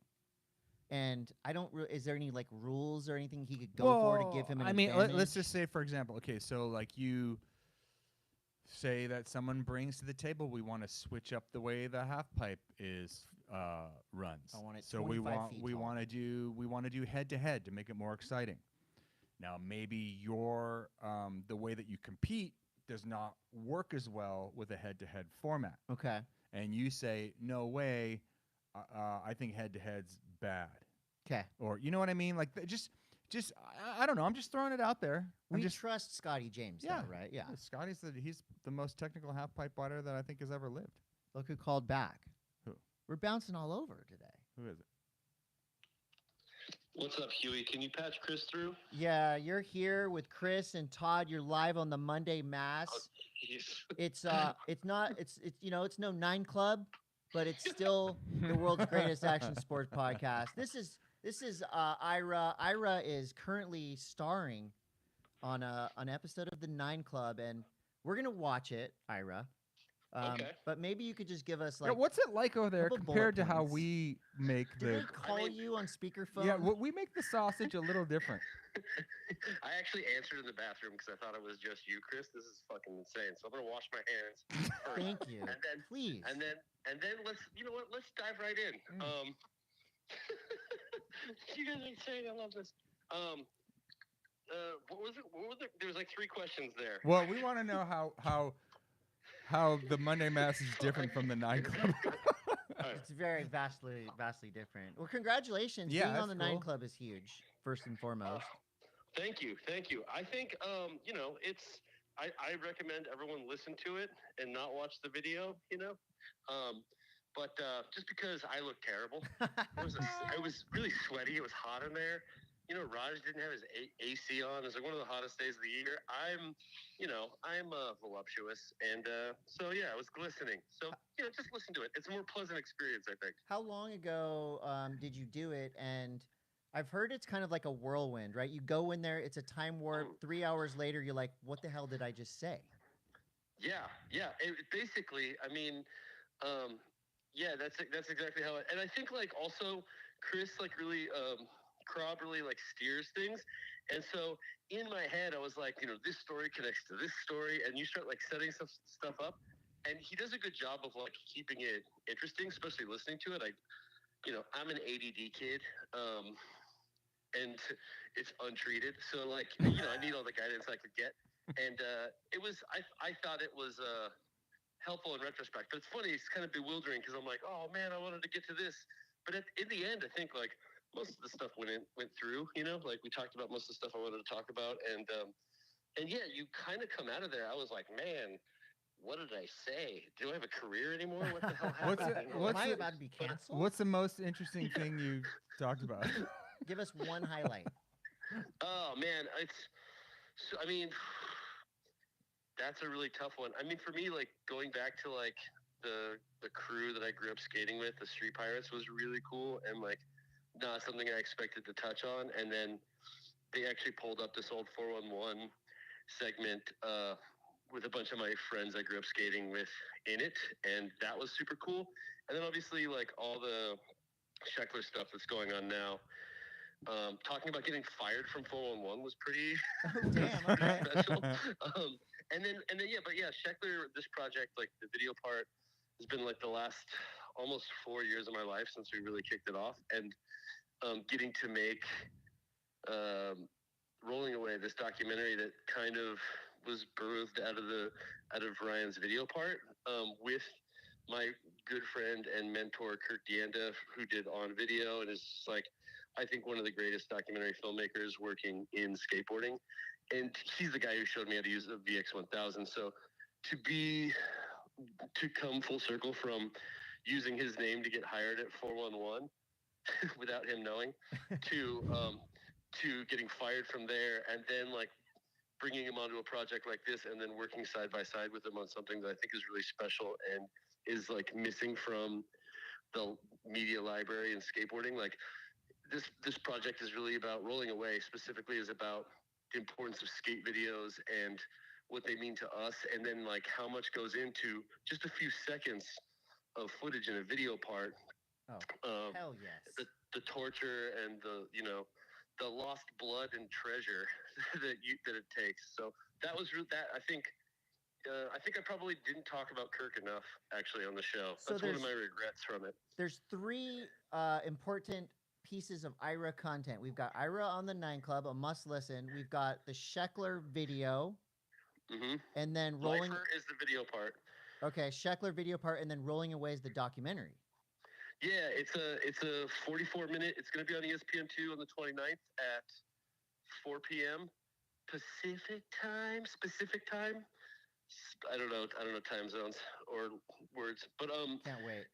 And I don't. Is there any like rules or anything he could go for to give him an advantage? Let's just say, for example, okay, so like you say that someone brings to the table, we want to switch up the way the half pipe is runs. I want it so 25 feet tall. want to do head to head to make it more exciting. Now maybe your the way that you compete does not work as well with a head to head format. Okay. And you say, no way, I think head to head's bad. Okay. Or you know what I mean? Like I don't know. I'm just throwing it out there. We trust Scotty James, though, right? Yeah. Scotty's he's the most technical half pipe rider that I think has ever lived. Look who called back. Who? We're bouncing all over today. Who is it? What's up, Huey? Can you patch Chris through? Yeah, you're here with Chris and Todd. You're live on the Monday Mass. It's it's no 9 Club, but it's still the world's greatest action sports podcast. This is Ira. Ira is currently starring on an episode of the 9 Club, and we're gonna watch it, Ira. Okay. But maybe you could just give us Yeah, like what's it like over there couple compared to bullet how points. we make Do the? they call mean- you on speakerphone? Yeah, we make the sausage a little different. I actually answered in the bathroom because I thought it was just you, Chris. This is fucking insane. So I'm gonna wash my hands first, Thank you. and then Please. and then let's let's dive right in. You guys are insane. I love this. What was it? There was like 3 questions there. Well, we want to know how the Monday Mass is different from the 9 Club. It's very vastly different. Well, congratulations. Yeah, Being on the that's 9 cool. Club is huge, first and foremost. Thank you. I think it's I recommend everyone listen to it and not watch the video. But just because I look terrible, I was really sweaty. It was hot in there. Raj didn't have his AC on. It was like one of the hottest days of the year. I'm voluptuous, and so yeah, I was glistening. So just listen to it. It's a more pleasant experience, I think. How long ago did you do it? And I've heard it's kind of like a whirlwind, right? You go in there, it's a time warp. 3 hours later, you're like, what the hell did I just say? Yeah. Basically, I mean, yeah, that's exactly how it. And I think like also Chris like really Krob really like steers things, and so in my head I was like, this story connects to this story, and you start like setting stuff up, and he does a good job of like keeping it interesting, especially listening to it. I'm an ADD kid, and it's untreated, so like I need all the guidance I could get, and it was I thought it was helpful in retrospect, but it's funny, it's kind of bewildering because I'm like, oh man, I wanted to get to this, but in the end I think like most of the stuff went through, like we talked about most of the stuff I wanted to talk about, and yeah, you kind of come out of there. I was like, man, what did I say? Do I have a career anymore? What the hell happened? Am I about to be canceled? What's the most interesting thing you talked about? Give us one highlight. Oh man, that's a really tough one. I mean, for me, like going back to like the crew that I grew up skating with, the Street Pirates, was really cool, and like not something I expected to touch on. And then they actually pulled up this old 411 segment with a bunch of my friends I grew up skating with in it, and that was super cool. And then obviously like all the Sheckler stuff that's going on now. Talking about getting fired from 411 was pretty, Damn, okay. special. And then yeah, Sheckler, this project, like the video part, has been like the last almost 4 years of my life since we really kicked it off, and getting to make Rolling Away, this documentary that kind of was birthed out of Ryan's video part, with my good friend and mentor Kirk Deanda, who did On Video and is just like, I think one of the greatest documentary filmmakers working in skateboarding, and he's the guy who showed me how to use the VX1000. So to come full circle from using his name to get hired at 411 without him knowing, to getting fired from there, and then like bringing him onto a project like this, and then working side by side with him on something that I think is really special and is like missing from the media library in skateboarding. Like this project is really about Rolling Away, specifically is about the importance of skate videos and what they mean to us, and then like how much goes into just a few seconds of footage in a video part. Oh, hell yes. The torture and the lost blood and treasure that it takes. So that was that. I think I probably didn't talk about Kirk enough actually on the show. So that's one of my regrets from it. There's 3 important pieces of Ira content. We've got Ira on the 9 Club, a must listen. We've got the Sheckler video, and then Rolling. Lifer is the video part. Okay, Sheckler video part, and then Rolling Away is the documentary. Yeah, it's a 44-minute. It's going to be on ESPN2 on the 29th at 4 p.m. Pacific time. I don't know time zones or words, but Can't wait.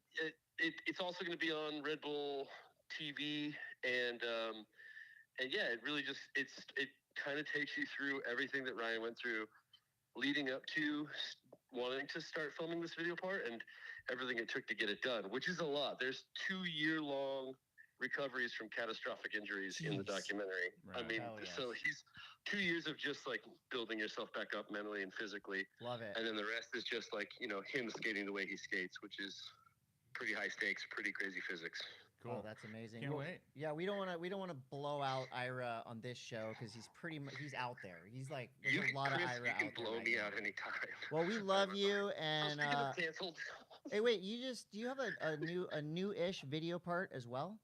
It's also going to be on Red Bull TV, and yeah, it really just it kind of takes you through everything that Ryan went through leading up to wanting to start filming this video part and everything it took to get it done, which is a lot. There's 2-year-long recoveries from catastrophic injuries in the Jeez. documentary. I Right. mean, Hell yes. so he's 2 years of just like building yourself back up mentally and physically. Love it. And then the rest is just like, him skating the way he skates, which is pretty high stakes, pretty crazy physics. Cool. Oh, that's amazing. Can't Well, wait. Yeah, we don't want to blow out Ira on this show because he's he's out there. He's like there's a lot Chris, of Ira you can out there blow right me now. out anytime. Well, we love you, and Speaking of canceled, hey, wait, do you have a new-ish video part as well?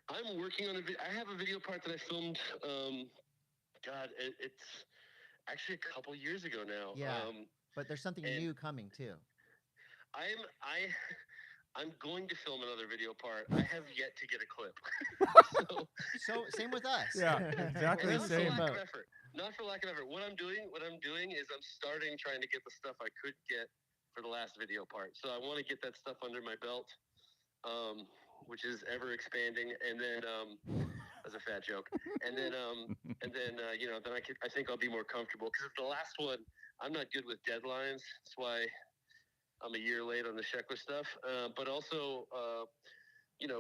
I'm working on I have a video part that I filmed. God, it's actually a couple years ago now. Yeah. But there's something and- new coming too. I'm going to film another video part. I have yet to get a clip. So same with us. Yeah, exactly We're the in same. boat. Not for lack of effort. What I'm doing is I'm starting trying to get the stuff I could get for the last video part. So I want to get that stuff under my belt, which is ever expanding. And then that's a fat joke. And then then I think I'll be more comfortable because the last one I'm not good with deadlines. That's why I'm a year late on the Sheckler stuff. But also,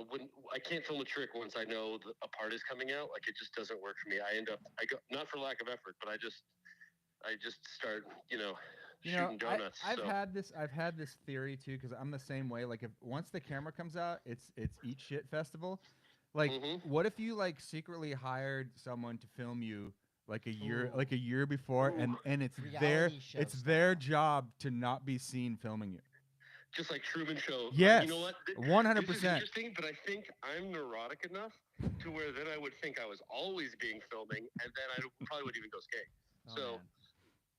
when I can't film a trick once I know a part is coming out, like it just doesn't work for me. I go not for lack of effort, but I just start, shooting donuts. I've had this theory too because I'm the same way. Like if once the camera comes out, it's eat shit festival. Like what if you like secretly hired someone to film you like a year before, and it's Reality show their job to not be seen filming you. Just like Truman Show. Yes, You know what? 100%. This is interesting, but I think I'm neurotic enough to where then I would think I was always being filming, and then I probably wouldn't even go skate. Oh, So man.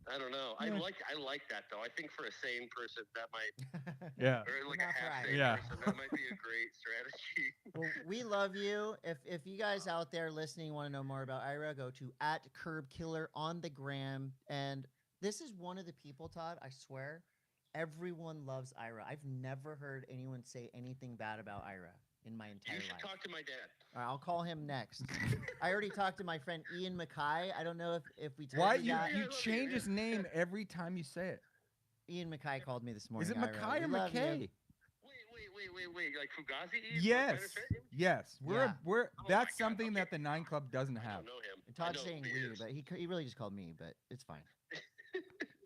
I don't know. Yeah. I like that though. I think for a sane person that might, Yeah. or like Not a half right. sane Yeah. person, that might be a great strategy. Well, we love you. If you guys out there listening want to know more about Ira, go to @CurbKiller on the gram. And this is one of the people, Todd, I swear, everyone loves Ira. I've never heard anyone say anything bad about Ira in my entire You should life. talk to my dad. All right, I'll call him next. I already talked to my friend Ian MacKaye. I don't know if we told Why you that. you change his name every time you say it? Ian MacKaye called me this morning. Is it Ira. MacKaye or We love you. McKay? Wait. Like Fugazi? Eve? Yes. Yes. Yeah. We're my that's God, something okay. that the 9 Club doesn't I have. don't know him. And I Todd's know saying who we, he is. but he really just called me, but it's fine.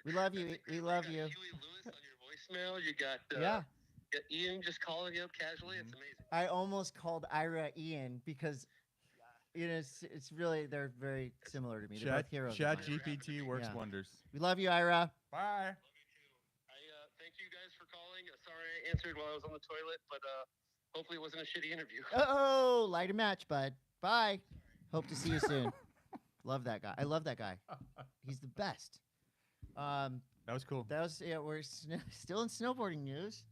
We love you. We love you. Huey Lewis on your voicemail. You got Yeah. got Ian just calling you up casually. It's amazing. I almost called Ira Ian because it's really they're very similar to me. They're both heroes. of Chat mine. GPT works Yeah. wonders. We love you, Ira. Bye. Love you too. I thank you guys for calling. Sorry I answered while I was on the toilet, but hopefully it wasn't a shitty interview. Oh, light a match, bud. Bye. Hope to see you soon. Love that guy. I love that guy. He's the best. That was cool. We're still in snowboarding news.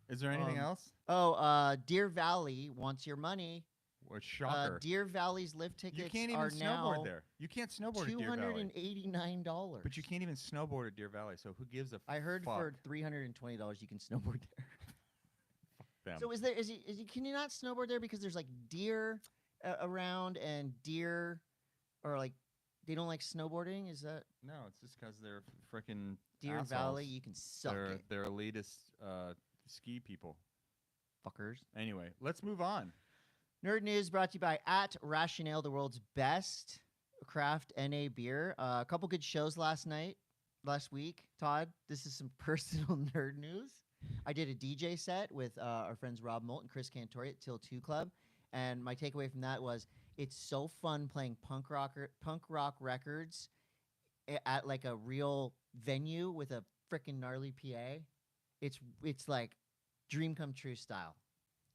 Is there anything else? Oh, Deer Valley wants your money. What shocker. Deer Valley's lift tickets You can't even are now snowboard there. You can't snowboard at Deer Valley. $289. But you can't even snowboard at Deer Valley, so who gives a I heard fuck? for $320 you can snowboard there. Them. So can you not snowboard there because there's like deer around and deer or like they don't like snowboarding? Is that No, it's just because they're freaking Deer assholes. Valley? You can suck it, They're elitist ski people. fuckers. Anyway, let's move on. Nerd News brought to you by @Rationale, the world's best craft NA beer. A couple good shows last week. Todd, this is some personal nerd news. I did a DJ set with our friends Rob Molt and Chris Cantori at Till 2 Club, and my takeaway from that was it's so fun playing punk rock records at like a real venue with a freaking gnarly PA. It's like dream come true style.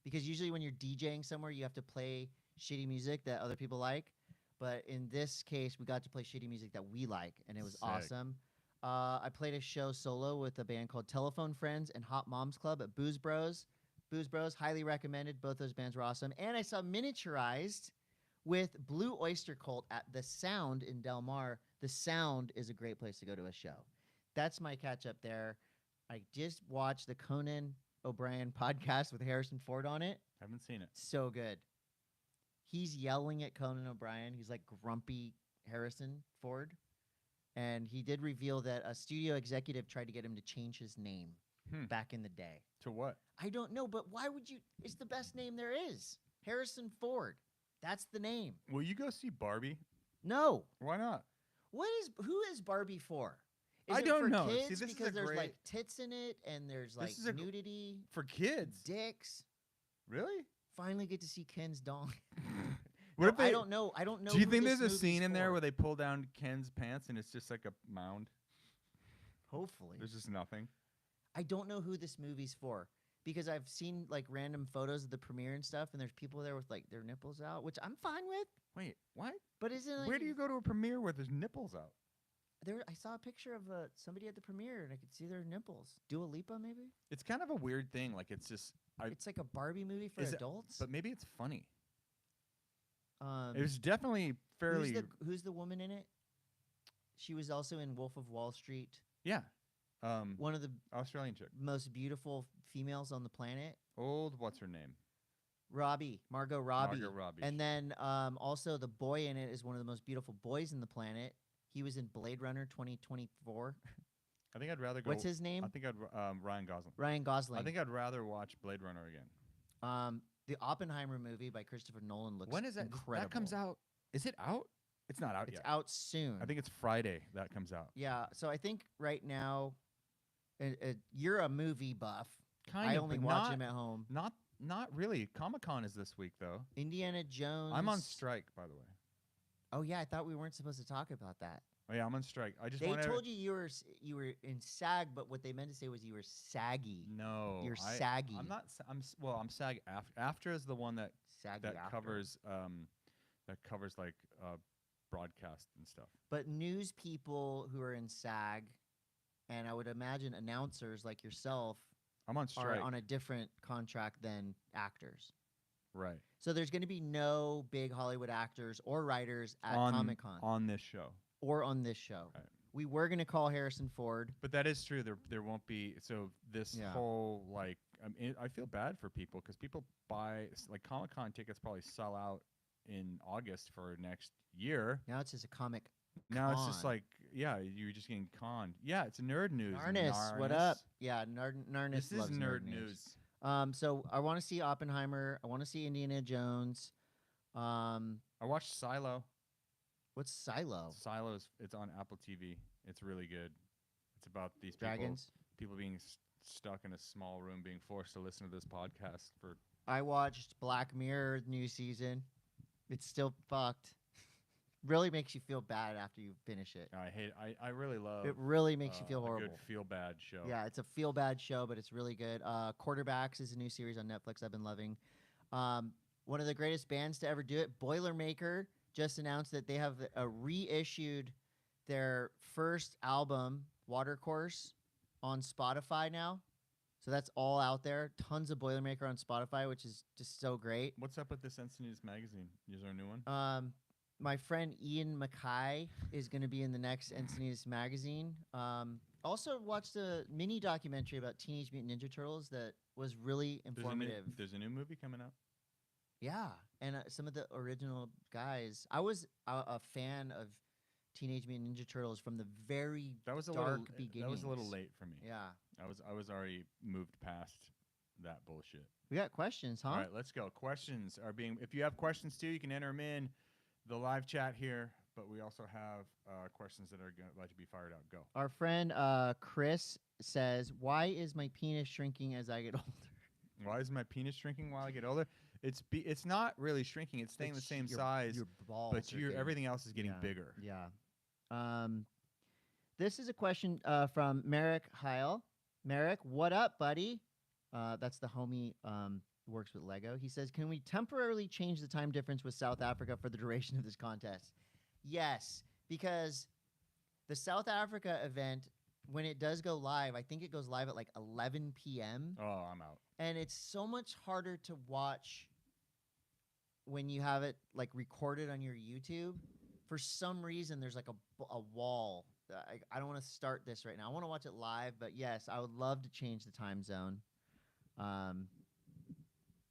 Because usually when you're DJing somewhere, you have to play shitty music that other people like. But in this case, we got to play shitty music that we like, and it was Sick. awesome. I played a show solo with a band called Telephone Friends and Hot Moms Club at Booze Bros. Booze Bros, highly recommended. Both those bands were awesome. And I saw Miniaturized with Blue Oyster Cult at The Sound in Del Mar. The Sound is a great place to go to a show. That's my catch up there. I just watched the Conan O'Brien podcast with Harrison Ford on it. Haven't seen it. So good. he's yelling at Conan O'Brien. He's like grumpy Harrison Ford. And he did reveal that a studio executive tried to get him to change his name back in the day. To what? I don't know, but why would you? It's the best name there is. Harrison Ford. That's the name. Will you go see Barbie? No. Why not? Who is Barbie for? Is I it don't for know. See, Kids this is because a there's great- like tits in it and there's like This is a gr- nudity, For kids? dicks. Really? Finally get to see Ken's dong. What No, if they, I don't know. I don't know. Do you who think this there's a scene movie's in there for. where they pull down Ken's pants and it's just like a mound? Hopefully. There's just nothing. I don't know who this movie's for because I've seen like random photos of the premiere and stuff, and there's people there with like their nipples out, which I'm fine with. Wait, what? But isn't like, Where do you go to a premiere where there's nipples out? there? I saw a picture of somebody at the premiere, and I could see their nipples. Dua Lipa, maybe. It's kind of a weird thing. Like it's just, It's like a Barbie movie for Is it- adults. but maybe it's funny. It It was definitely fairly. who's the woman in it? She was also in Wolf of Wall Street. Yeah. One of the Australian chick. most beautiful females on the planet. Old, what's her name? Margot Robbie. Margot Robbie. And then also the boy in it is one of the most beautiful boys in the planet. He was in Blade Runner 2024. I think I'd rather go. What's his name? I think I'd Ryan Gosling. Ryan Gosling. I think I'd rather watch Blade Runner again. The Oppenheimer movie by Christopher Nolan looks When is that? incredible. That comes out. Is it out? It's not out It's yet. out soon. I think it's Friday that comes out. Yeah, so I think right now, you're a movie buff. Kind I of, only but watch not, him at home. Not really. Comic-Con is this week though. Indiana Jones. I'm on strike, by the way. Oh yeah, I thought we weren't supposed to talk about that. Oh yeah, I'm on strike. I just They want told you you were in SAG, but what they meant to say was you were saggy. No, You're saggy. I'm not. I'm SAG. After is the one that Saggy that after. covers like broadcast and stuff. But news people who are in SAG, and I would imagine announcers like yourself I'm on are strike. on a different contract than actors. Right. So there's going to be no big Hollywood actors or writers at on Comic-Con on this show. or on this show. Right. We were going to call Harrison Ford. But that is true. There won't be. So this Yeah. whole like I feel bad for people because people buy like Comic-Con tickets probably sell out in August for next year. Now it's just a comic. Now it's just Con. like you're just getting conned. Yeah, it's nerd news. Narnis, what up? Yeah, Narnis This is loves nerd news. So I want to see Oppenheimer. I want to see Indiana Jones. I watched Silo. What's Silo? It's on Apple TV. It's really good. It's about these Dragons. people being stuck in a small room, being forced to listen to this podcast for. I watched Black Mirror new season. It's still fucked. Really makes you feel bad after you finish it. I really love. It really makes you feel A horrible. good feel bad show. Yeah, it's a feel bad show, but it's really good. Quarterbacks is a new series on Netflix I've been loving. One of the greatest bands to ever do it, Boilermaker, just announced that they have reissued their first album, Watercourse, on Spotify now. So that's all out there. Tons of Boilermaker on Spotify, which is just so great. What's up with this Encinitas magazine? Is there a new one? My friend Ian MacKaye is going to be in the next Encinitas magazine. Also watched a mini documentary about Teenage Mutant Ninja Turtles that was really informative. There's a new movie coming out. Yeah, and some of the original guys. I was a fan of Teenage Mutant Ninja Turtles from the very That was a dark little. beginnings. That was a little late for me. Yeah. I was already moved past that bullshit. We got questions, huh? All right, let's go. Questions are being. If you have questions too, you can enter them in the live chat here. But we also have questions that are about to be fired out. Go. Our friend Chris says, "Why is my penis shrinking as I get older?" Why is my penis shrinking while I get older? It's not really shrinking. It's staying the same size. Your balls but are getting- everything else is getting yeah, bigger. Yeah. This is a question from Merrick Heil. Merrick, what up, buddy? That's the homie who works with Lego. He says, can we temporarily change the time difference with South Africa for the duration of this contest? Yes, because the South Africa event, when it does go live, I think it goes live at like 11 p.m. Oh, I'm out. And it's so much harder to watch when you have it like recorded on your YouTube. For some reason, there's like a wall. I don't want to start this right now. I want to watch it live, but yes, I would love to change the time zone.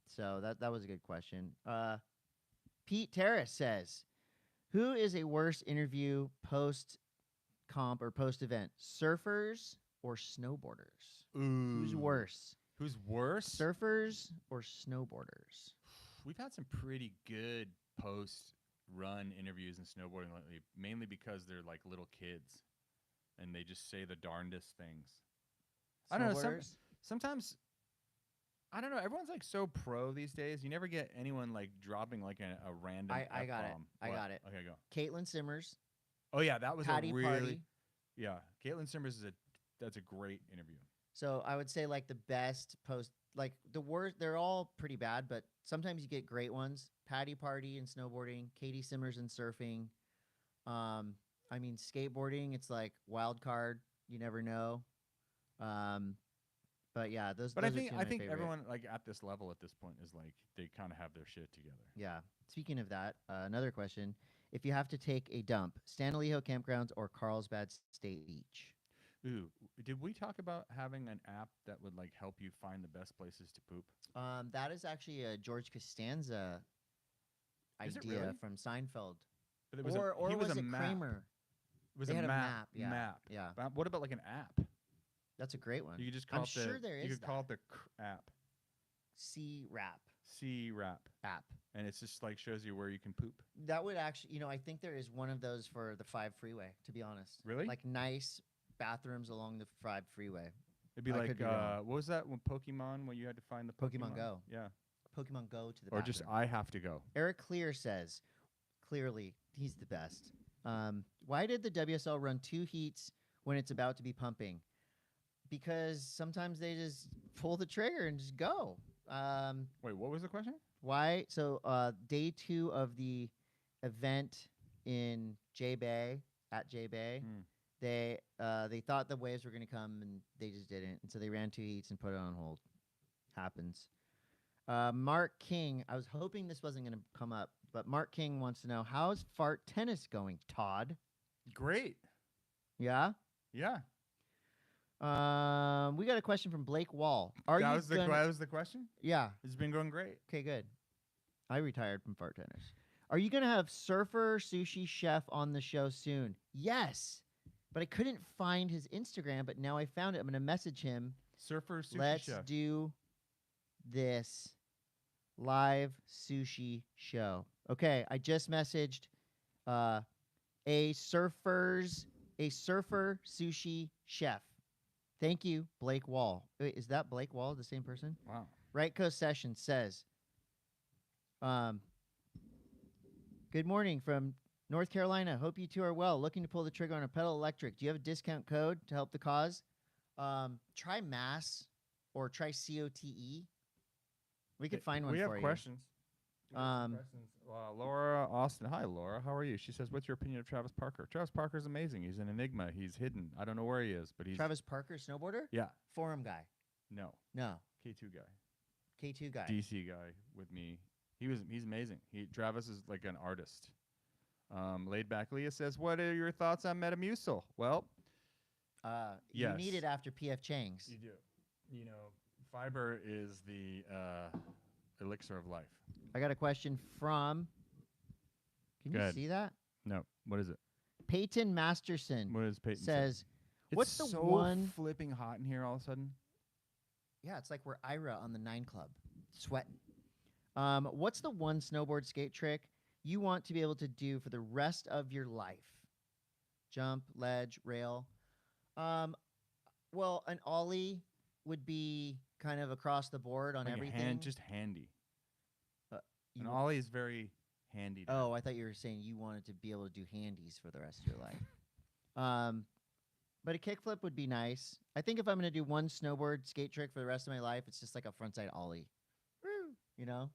So that was a good question. Pete Terrace says, who is a worse interview post comp or post event, surfers or snowboarders? Ooh. Who's worse? Who's worse? Surfers or snowboarders? We've had some pretty good post-run interviews in snowboarding lately, mainly because they're like little kids, and they just say the darndest things. I don't know. Snowboarders? Sometimes, I don't know. Everyone's like so pro these days. You never get anyone like dropping like a random I got it. F-bomb. I What? got it. Okay, go. Caitlin Simmers, Oh yeah, that was Patty a really Party. yeah. Caitlin Simmers that's a great interview. So I would say like the best post, like the worst. They're all pretty bad, but sometimes you get great ones. Patty Party in snowboarding, Katie Simmers in surfing. I mean skateboarding. It's like wild card. You never know. But yeah, those. But those I are two of my think favorite. everyone like at this level at this point is like they kind of have their shit together. Yeah. Speaking of that, another question: if you have to take a dump, Stanleyho Campgrounds or Carlsbad State Beach? Ooh, did we talk about having an app that would like help you find the best places to poop? That is actually a George Costanza Is it idea really? from Seinfeld. But it was Or he was a it map. Kramer? It was They a had a map. map, yeah. Map. Yeah. But what about like an app? That's a great one. You could just call I'm it the. sure there you is could call it the app. C-Rap C-Rap, app. and it's just like shows you where you can poop. That would actually, I think there is one of those for the 5 freeway, to be honest. Really? Like nice bathrooms along the 5 freeway. It'd be I like could be wrong. what was that when Pokemon when you had to find the Pokemon Go. Yeah. Pokemon Go to the Or bathroom. just I have to go. Eric Clear says, clearly, he's the best. Why did the WSL run 2 heats when it's about to be pumping? Because sometimes they just pull the trigger and just go. Wait, what was the question? Why? So day 2 of the event in J Bay, at J Bay, they thought the waves were going to come and they just didn't. And so they ran 2 heats and put it on hold. Happens. Mark King, I was hoping this wasn't going to come up, but Mark King wants to know, how's fart tennis going, Todd? Great. Yeah? Yeah. We got a question from Blake Wall. That was the question? Yeah. It's been going great. Okay, good. I retired from fart tennis. Are you going to have Surfer Sushi Chef on the show soon? Yes. But I couldn't find his Instagram, but now I found it. I'm going to message him. Surfer Sushi Let's Chef. do this live sushi show. Okay, I just messaged a surfer sushi chef. Thank you, Blake Wall. Wait, is that Blake Wall, the same person? Wow. Right Coast Session says, good morning from North Carolina. Hope you two are well. Looking to pull the trigger on a pedal electric. Do you have a discount code to help the cause? Try M.A.S.S or try COTE. We could find one for you. We have questions. Laura Austin. Hi, Laura. How are you? She says, what's your opinion of Travis Parker? Travis Parker's amazing. He's an enigma. He's hidden. I don't know where he is, but he's... Travis Parker, snowboarder? Yeah. Forum guy? No. No. K2 guy. K2 guy. DC guy with me. He's amazing. Travis is like an artist. Laid Back Leah says, what are your thoughts on Metamucil? Well, you need it after PF Chang's. You do. Fiber is the elixir of life. I got a question from... Can Go you ahead. see that? No. What is it? Peyton Masterson What is Peyton says, what's the it's so one... flipping hot in here all of a sudden? Yeah, it's like we're Ira on the 9 Club. Sweating. What's the one snowboard skate trick you want to be able to do for the rest of your life? Jump, ledge, rail. Well, an ollie would be kind of across the board on Like everything. just handy. You An w- ollie is very handy. to Oh, I thought you were saying you wanted to be able to do handies for the rest of your life. But a kickflip would be nice. I think if I'm going to do one snowboard skate trick for the rest of my life, it's just like a frontside ollie. Woo! You know?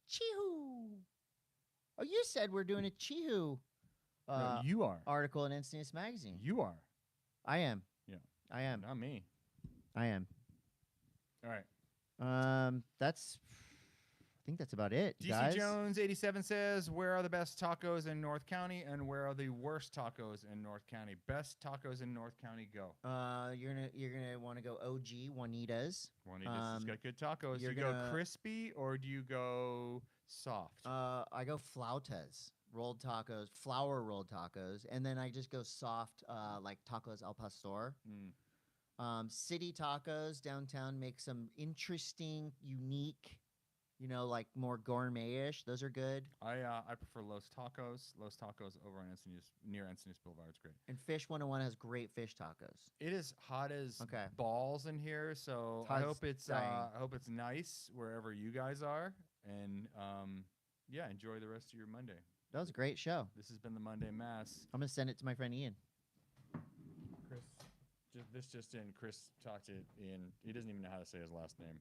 Chee-hoo! Oh, you said we're doing a Chee-hoo No, you are. article in Instantaneous Magazine. You are. I am. Yeah. I am. Not me. I am. All right. I think that's about it, DC guys. Jones 87 says, where are the best tacos in North County and where are the worst tacos in North County? Best tacos in North County, go. You're gonna want to go OG Juanita's. Juanita's has got good tacos. Do you're you go gonna- crispy or do you go Soft. I go flautas, rolled tacos, flour rolled tacos, and then I just go soft, like tacos al pastor. City tacos downtown make some interesting, unique, like more gourmet-ish. Those are good. I prefer Los Tacos. Los Tacos over on near Encinitas Boulevard. It's great. And Fish 101 has great fish tacos. It is hot as Okay. balls in here, so I Todd's hope it's dying. I hope it's nice wherever you guys are, and yeah, enjoy the rest of your Monday. That was a great show. This has been the Monday Mass. I'm gonna send it to my friend Ian. Chris, this just in. Chris talked to Ian. He doesn't even know how to say his last name.